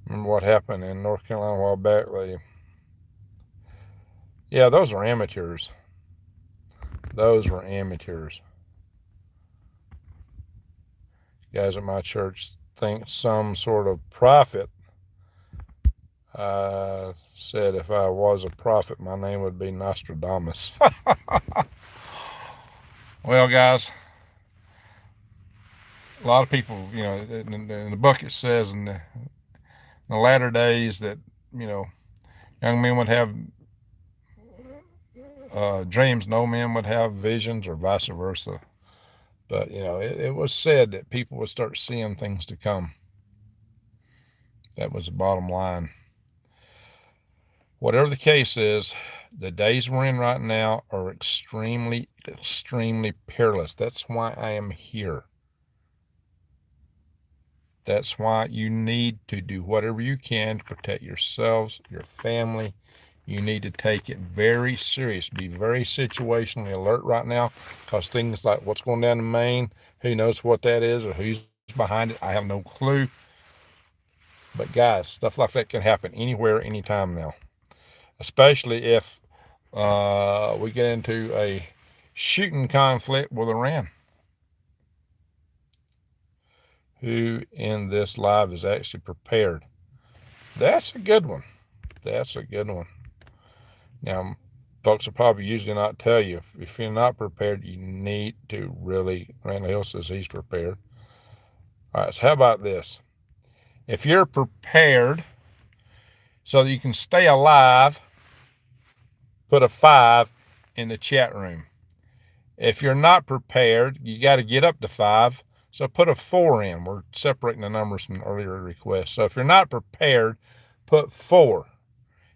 Remember what happened in North Carolina a while back? Yeah, those are amateurs. Those were amateurs. Guys at my church think some sort of prophet said if I was a prophet, my name would be Nostradamus. Well, guys, a lot of people, in the book it says in the latter days that, young men would have dreams, no men would have visions, or vice versa. But, it was said that people would start seeing things to come. That was the bottom line. Whatever the case is, the days we're in right now are extremely, extremely perilous. That's why I am here. That's why you need to do whatever you can to protect yourselves, your family. You need to take it very serious. Be very situationally alert right now, because things like what's going down in Maine, who knows what that is or who's behind it, I have no clue. But guys, stuff like that can happen anywhere, anytime now. Especially if we get into a shooting conflict with Iran. Who in this live is actually prepared That's a good one. That's a good one. Now, folks will probably usually not tell you. If you're not prepared, you need to really, Randall Hill says he's prepared. All right, so how about this? If you're prepared so that you can stay alive, put a 5 in the chat room. If you're not prepared, you got to get up to 5, so put a 4 in. We're separating the numbers from earlier requests. So if you're not prepared, put 4.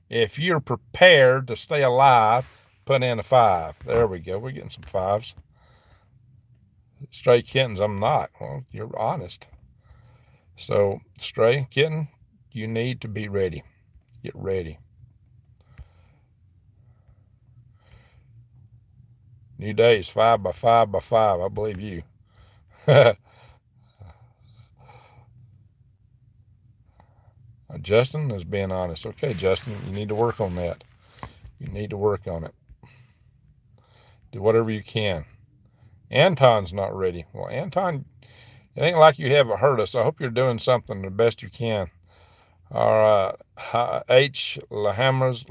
If you're prepared to stay alive, put in a 5. There we go. We're getting some 5s. Stray kittens, I'm not. Well, you're honest. So, stray kitten, you need to be ready. Get ready. New days, 5 by 5 by 5. I believe you. Justin is being honest. Okay, Justin, you need to work on that. You need to work on it. Do whatever you can. Anton's not ready. Well, Anton, it ain't like you haven't heard us. I hope you're doing something the best you can. All right. H. Lahammers,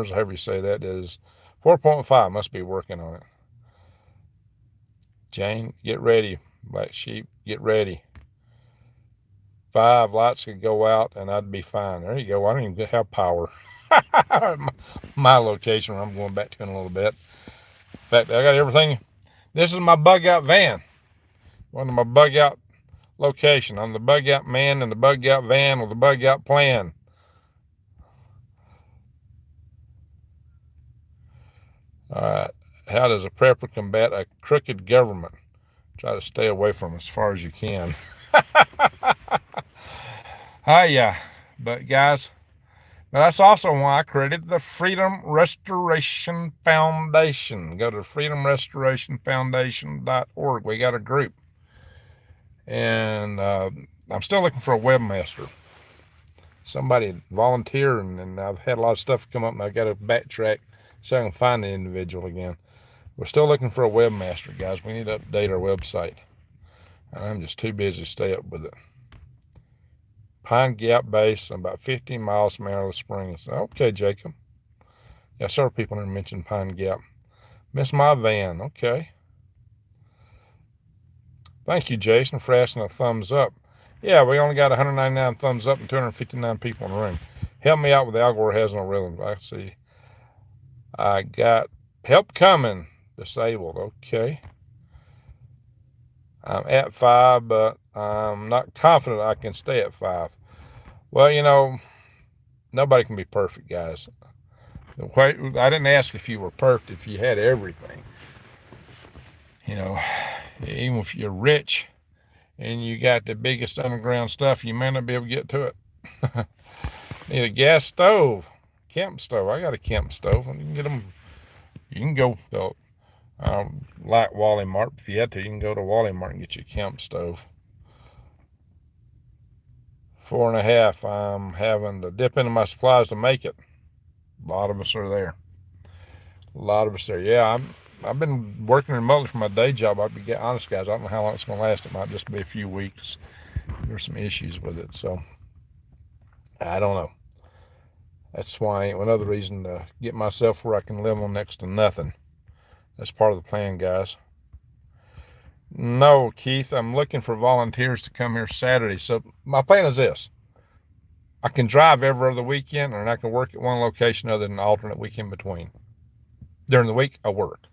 however you say that, is 4.5. Must be working on it. Jane, get ready. Black sheep, get ready. 5 lights could go out and I'd be fine. There you go. I don't even have power. My location where I'm going back to in a little bit. In fact, I got everything. This is my bug out van. One of my bug out location. I'm the bug out man and the bug out van with the bug out plan. All right. How does a prepper combat a crooked government? Try to stay away from as far as you can. Yeah. But guys, that's also why I created the Freedom Restoration Foundation. Go to freedomrestorationfoundation.org. We got a group. And I'm still looking for a webmaster. Somebody volunteer, and I've had a lot of stuff come up, and I've got to backtrack so I can find the individual again. We're still looking for a webmaster, guys. We need to update our website. I'm just too busy to stay up with it. Pine Gap Base, about 15 miles from Alice Springs. Okay, Jacob. Yeah, several people have mentioned Pine Gap. Miss my van. Okay. Thank you, Jason, for asking a thumbs up. Yeah, we only got 199 thumbs up and 259 people in the room. Help me out with the algorithm has no rhythm. I see. I got help coming. Disabled. Okay. I'm at 5, but I'm not confident I can stay at 5. Well, nobody can be perfect, guys. I didn't ask if you were perfect, if you had everything. Even if you're rich and you got the biggest underground stuff, you may not be able to get to it. Need a gas stove, camp stove. I got a camp stove. You can get them. You can go like Wally Mart. If you had to, you can go to Wally Mart and get you a camp stove. 4.5. I'm having to dip into my supplies to make it. A lot of us are there. Yeah, I've been working remotely for my day job. I'll be honest, guys. I don't know how long it's going to last. It might just be a few weeks. There's some issues with it, so I don't know. That's why another reason to get myself where I can live on next to nothing. That's part of the plan, guys. No, Keith, I'm looking for volunteers to come here Saturday. So my plan is this. I can drive every other weekend, and I can work at one location other than an alternate weekend between. During the week, I work.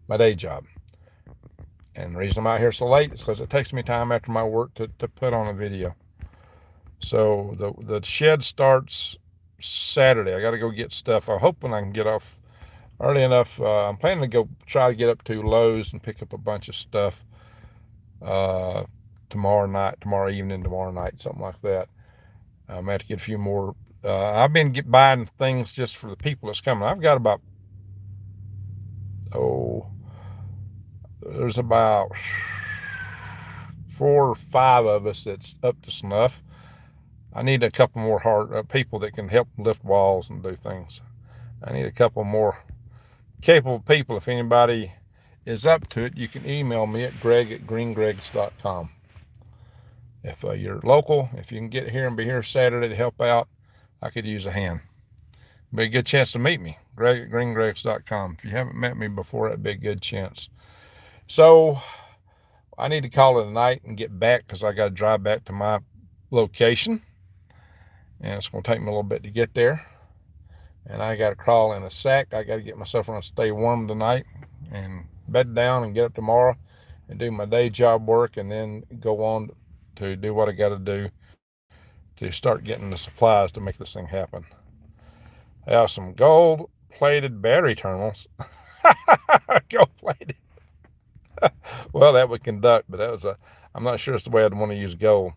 My day job. And the reason I'm out here so late is because it takes me time after my work to put on a video. So the shed starts Saturday. I got to go get stuff. I'm hoping I can get off early enough. I'm planning to go try to get up to Lowe's and pick up a bunch of stuff tomorrow evening, tomorrow night, something like that. I'm going to have to get a few more. I've been buying things just for the people that's coming. I've got about, there's about 4 or 5 of us that's up to snuff. I need a couple more people that can help lift walls and do things. I need a couple more capable people. If anybody is up to it, you can email me at greg@greengregs.com. If you're local, if you can get here and be here Saturday to help out, I could use a hand. Be a good chance to meet me. Greg at greengregs.com. If you haven't met me before, that'd be a good chance. So I need to call it a night and get back because I got to drive back to my location. And it's going to take me a little bit to get there. And I got to crawl in a sack. I got to get myself around, stay warm tonight and bed down and get up tomorrow and do my day job work and then go on to do what I got to do to start getting the supplies to make this thing happen. I have some gold-plated battery terminals. Gold-plated. Well, that would conduct, but I'm not sure it's the way I'd want to use gold.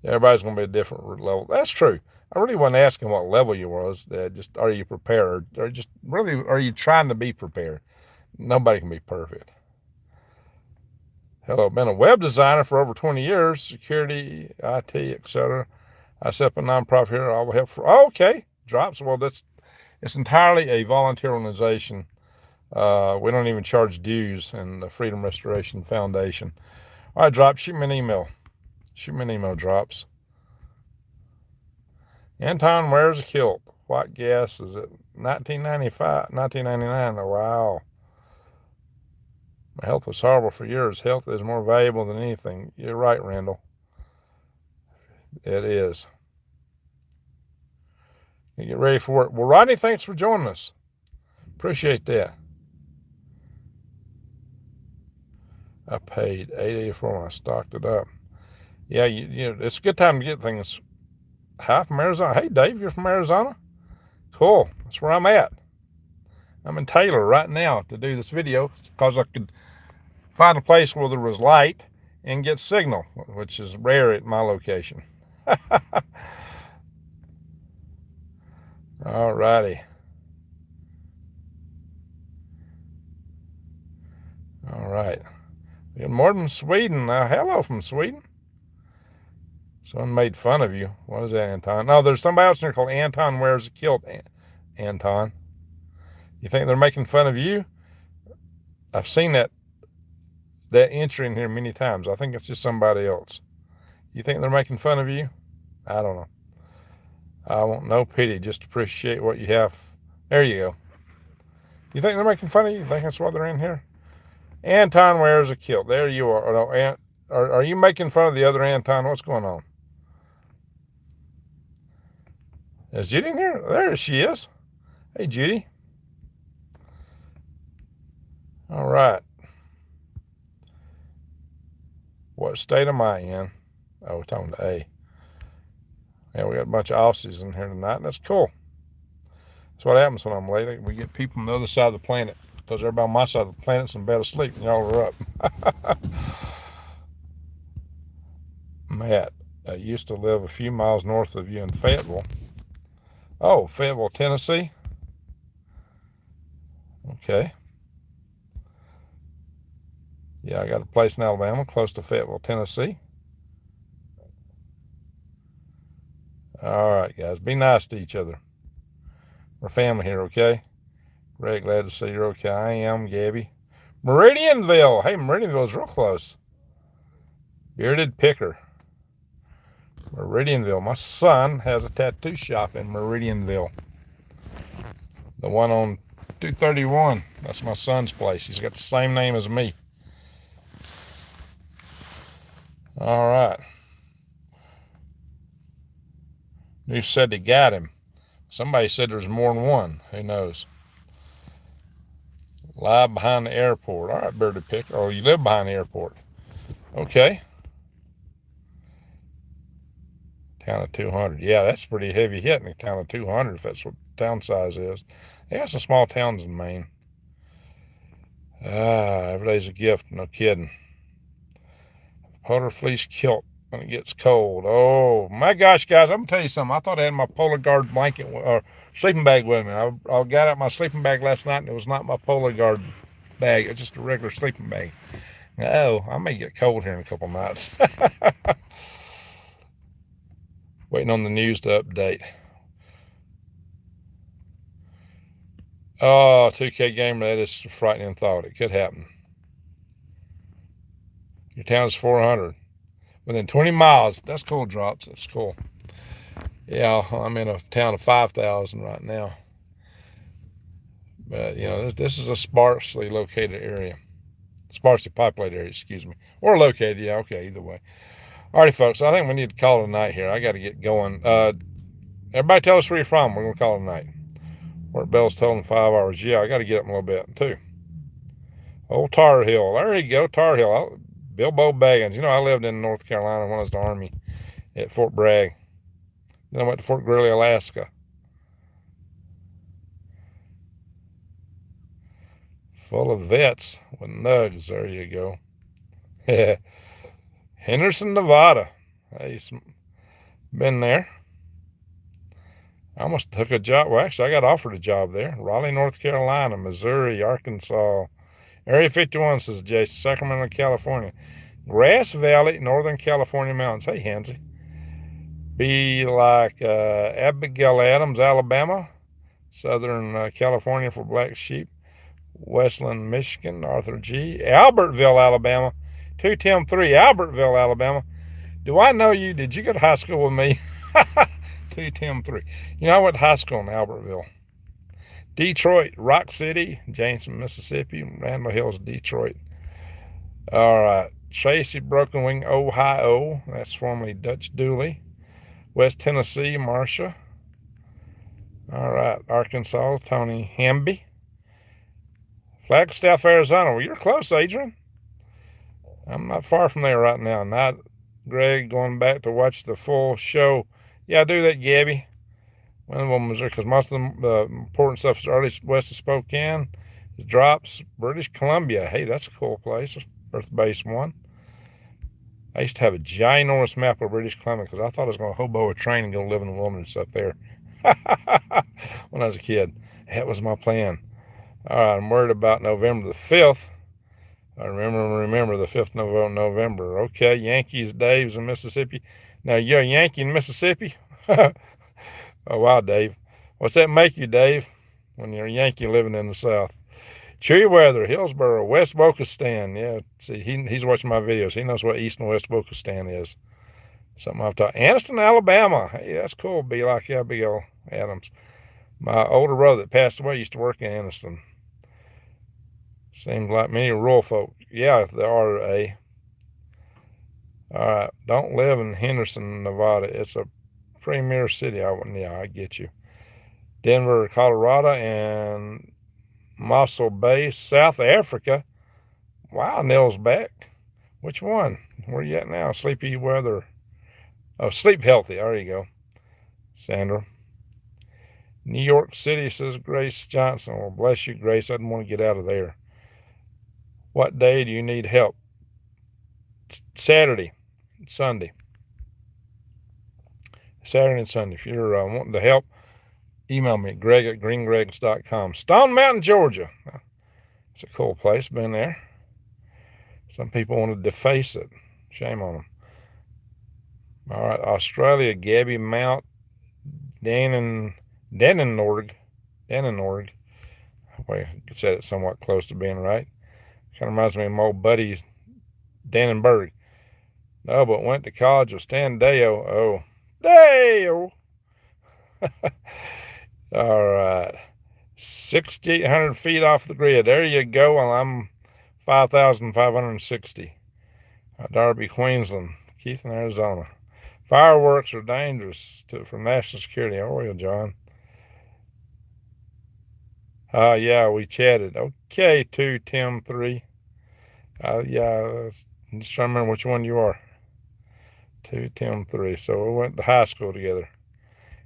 Everybody's going to be a different level. That's true. I really wasn't asking what level you was. Just, are you prepared? Or just really, are you trying to be prepared? Nobody can be perfect. Hello, I've been a web designer for over 20 years, security, IT, etc. I set up a nonprofit here. I will help for. Oh, okay, drops. Well, it's entirely a volunteer organization. We don't even charge dues in the Freedom Restoration Foundation. All right, Drops, shoot me an email. Shoot me an email, Drops. Anton wears a kilt. What gas is it? 1999. Oh, wow. My health was horrible for years. Health is more valuable than anything. You're right, Randall. It is. You get ready for it. Well, Rodney, thanks for joining us. Appreciate that. I paid $8.84 when I stocked it up. Yeah, it's a good time to get things. Hi from Arizona. Hey, Dave, you're from Arizona? Cool. That's where I'm at. I'm in Taylor right now to do this video because I could find a place where there was light and get signal, which is rare at my location. All righty. All right. We got more from Sweden. Hello from Sweden. Someone made fun of you. What is that, Anton? No, there's somebody else in here called Anton Wears a Kilt. Anton. You think they're making fun of you? I've seen that entry in here many times. I think it's just somebody else. You think they're making fun of you? I don't know. I want no pity. Just appreciate what you have. There you go. You think they're making fun of you? You think that's why they're in here? Anton Wears a Kilt. There you are. No, are you making fun of the other Anton? What's going on? Is Judy in here? There she is. Hey, Judy. All right. What state am I in? Oh, we're talking to A. Yeah, we got a bunch of Aussies in here tonight, and that's cool. That's what happens when I'm late. We get people on the other side of the planet because everybody on my side of the planet's in bed asleep, and y'all are up. Matt, I used to live a few miles north of you in Fayetteville. Oh, Fayetteville, Tennessee? Okay. Yeah, I got a place in Alabama close to Fayetteville, Tennessee. All right, guys, be nice to each other. We're family here, okay? Greg, glad to see you're okay. I am, Gabby. Meridianville. Hey, Meridianville's real close. Bearded Picker. Meridianville. My son has a tattoo shop in Meridianville. The one on 231. That's my son's place. He's got the same name as me. All right. Who said they got him? Somebody said there's more than one. Who knows? Live behind the airport. All right, Bearded Picker. Oh, you live behind the airport. Okay. Town of 200. Yeah, that's pretty heavy hitting, a town of 200, if that's what town size is. They got some small towns in Maine. Every day's a gift, no kidding. Polar fleece kilt when it gets cold. Oh, my gosh, guys, I'm going to tell you something. I thought I had my Polar Guard blanket or sleeping bag with me. I got out my sleeping bag last night, and it was not my Polar Guard bag. It's just a regular sleeping bag. Oh, I may get cold here in a couple nights. Waiting on the news to update. Oh, 2K gamer, that is a frightening thought. It could happen. Your town is 400. Within 20 miles. That's cool, Drops. That's cool. Yeah, I'm in a town of 5,000 right now. But, this is a sparsely located area. Sparsely populated area, excuse me. Or located, yeah, okay, either way. Alrighty, folks, I think we need to call it a night here. I got to get going. Everybody tell us where you're from. We're going to call it a night. We're at Bell's Toll 5 hours. Yeah, I got to get up in a little bit, too. Old Tar Heel. There you go, Tar Heel. Bilbo Baggins. I lived in North Carolina when I was in the Army at Fort Bragg. Then I went to Fort Greely, Alaska. Full of vets with nugs. There you go. Henderson, Nevada. Hey, been there. I almost took a job. Well, actually, I got offered a job there. Raleigh, North Carolina, Missouri, Arkansas. Area 51, says Jason. Sacramento, California. Grass Valley, Northern California Mountains. Hey, Hansy. Be like Abigail Adams, Alabama. Southern California for Black Sheep. Westland, Michigan. Arthur G. Albertville, Alabama. 210-3, Albertville, Alabama. Do I know you? Did you go to high school with me? 210-3. I went to high school in Albertville. Detroit, Rock City, Jameson, Mississippi, Randall Hills, Detroit. All right. Tracy, Broken Wing, Ohio. That's formerly Dutch Dooley. West Tennessee, Marcia. All right. Arkansas, Tony Hamby. Flagstaff, Arizona. Well, you're close, Adrian. I'm not far from there right now. Not Greg going back to watch the full show. Yeah, I do that, Gabby. One of them was there because most of the important stuff is early west of Spokane. It drops British Columbia. Hey, that's a cool place. Earth Base 1. I used to have a ginormous map of British Columbia because I thought I was going to hobo a train and go live in the wilderness up there when I was a kid. That was my plan. All right, I'm worried about November the 5th. I remember the 5th of November. Okay, Yankees, Dave's in Mississippi. Now, you're a Yankee in Mississippi? Oh, wow, Dave. What's that make you, Dave, when you're a Yankee living in the South? Cheery Weather, Hillsboro, West Wokistan. Yeah, see, he's watching my videos. He knows what East and West Wokistan is. Something I've taught. Anniston, Alabama. Hey, that's cool. Be like Abigail Adams. My older brother that passed away used to work in Anniston. Seems like many rural folk. Yeah, there are a. All right, don't live in Henderson, Nevada. It's a premier city. I get you. Denver, Colorado, and Mossel Bay, South Africa. Wow, Neil's back. Which one? Where you at now? Sleepy Weather. Oh, Sleep Healthy. There you go. Sandra. New York City, says Grace Johnson. Well, bless you, Grace. I didn't want to get out of there. What day do you need help? Saturday, Sunday. Saturday and Sunday. If you're wanting to help, email me at greg@greengregs.com. Stone Mountain, Georgia. It's a cool place. Been there. Some people want to deface it. Shame on them. All right, Australia, Gabby Mount, Dannenorg. I said it somewhat close to being right. Kind of reminds me of my old buddy, Dannenberg. No, but went to college with Stan Deo. Oh, Deo. All right. 6,800 feet off the grid. There you go. Well, I'm 5,560. Darby, Queensland. Keith in Arizona. Fireworks are dangerous for national security. Oh, well, John. Yeah, we chatted. Okay, 2, Tim, 3. Yeah, just trying to remember which one you are. 2, Tim, 3. So we went to high school together.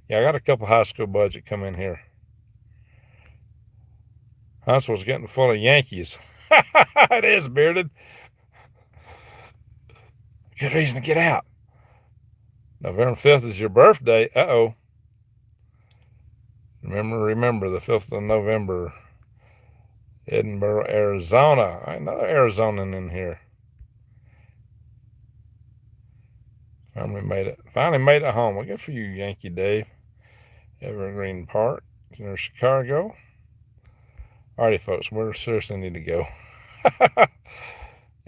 Yeah, I got a couple high school buds that come in here. Huntsville's getting full of Yankees. It is, Bearded. Good reason to get out. November 5th is your birthday. Uh-oh. Remember, the 5th of November. Edinburgh, Arizona. Another Arizonan in here. Finally made it home. Well, good for you, Yankee Dave. Evergreen Park. There's Chicago. Alrighty, folks, we seriously need to go.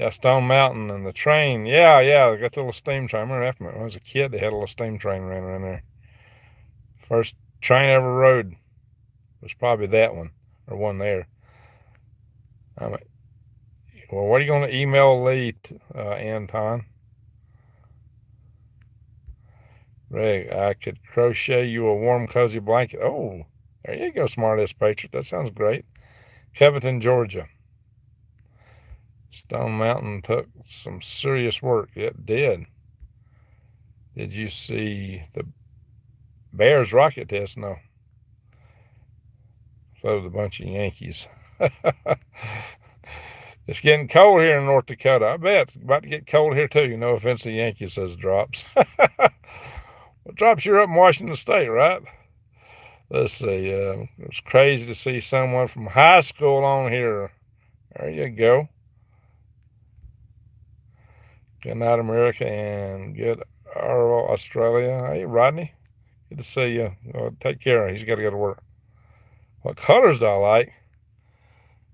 Yeah, Stone Mountain and the train. Yeah, they got the little steam train. I remember after when I was a kid, they had a little steam train running around there. First train I ever rode was probably that one, or one there. I'm like, well, what are you going to email Lee, Anton? Greg, I could crochet you a warm, cozy blanket. Oh, there you go, smartass patriot. That sounds great. Covington, Georgia. Stone Mountain took some serious work. It did. Did you see the Bears rocket test? No. Followed a bunch of Yankees. It's getting cold here in North Dakota. I bet it's about to get cold here too. No offense to Yankees, says Drops. Well, Drops, you're up in Washington State, right? Let's see. It's crazy to see someone from high school on here. There you go. Good night, America, and good Australia. Hey, Rodney. Good to see you. Take care. He's got to go to work. What colors do I like?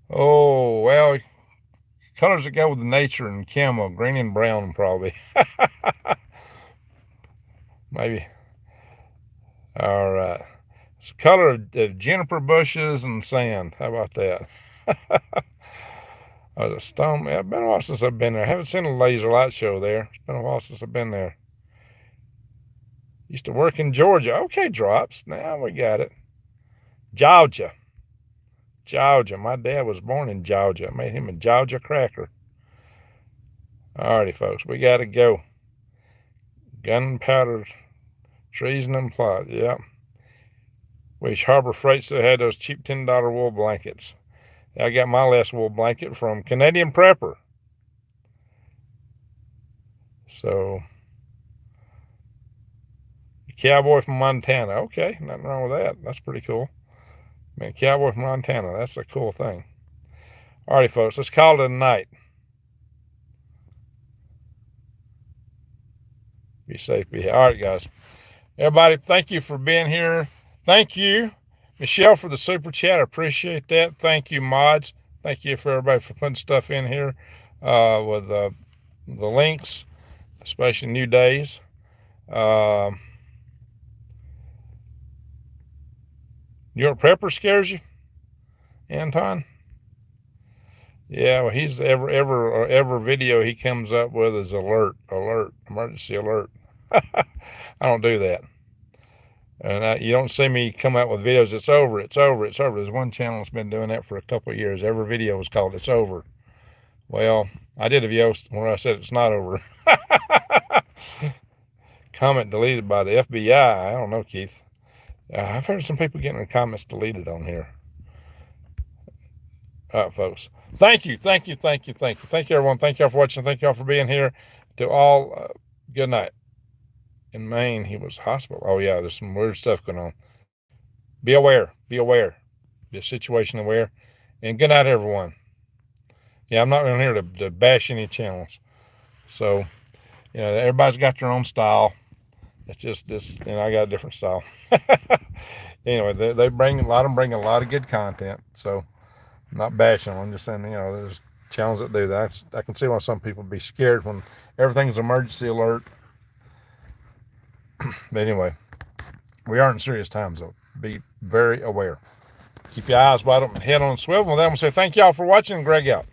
Oh, well, colors that go with the nature and camo. Green and brown, probably. Maybe. All right. It's the color of juniper bushes and sand. How about that? Oh, the Stone. It's been a while since I've been there. I haven't seen a laser light show there. It's been a while since I've been there. Used to work in Georgia. Okay, Drops. Now we got it. Georgia. My dad was born in Georgia. I made him a Georgia cracker. Alrighty, folks. We got to go. Gunpowder, treason, and plot. Yeah. Wish Harbor Freight still had those cheap $10 wool blankets. I got my last wool blanket from Canadian Prepper. So, cowboy from Montana. Okay, nothing wrong with that. That's pretty cool. Man, cowboy from Montana. That's a cool thing. Alrighty, folks. Let's call it a night. Be safe. Be happy. All right, guys. Everybody, thank you for being here. Thank you, Michelle, for the super chat. I appreciate that. Thank you, mods. Thank you for everybody for putting stuff in here with the links, especially New Days. New York Prepper scares you, Anton? Yeah, well, he's every video he comes up with is alert, emergency alert. I don't do that. And you don't see me come out with videos, it's over. There's one channel that's been doing that for a couple of years. Every video was called It's Over. Well, I did a video where I said it's not over. Comment deleted by the FBI. I don't know, Keith. I've heard some people getting their comments deleted on here. All right, folks. Thank you, everyone. Thank you all for watching. Thank you all for being here. To all, good night. In Maine, he was hospital. Oh, yeah, there's some weird stuff going on. Be aware. Be situation aware. And good night, everyone. Yeah, I'm not in here to bash any channels. So, everybody's got their own style. It's just this, I got a different style. Anyway, they bring a lot of good content. So, I'm not bashing them. I'm just saying, there's channels that do that. I can see why some people be scared when everything's emergency alert. But anyway, we are in serious times, though. Be very aware. Keep your eyes wide open, head on a swivel. With that, I'm going to say thank y'all for watching. Greg out.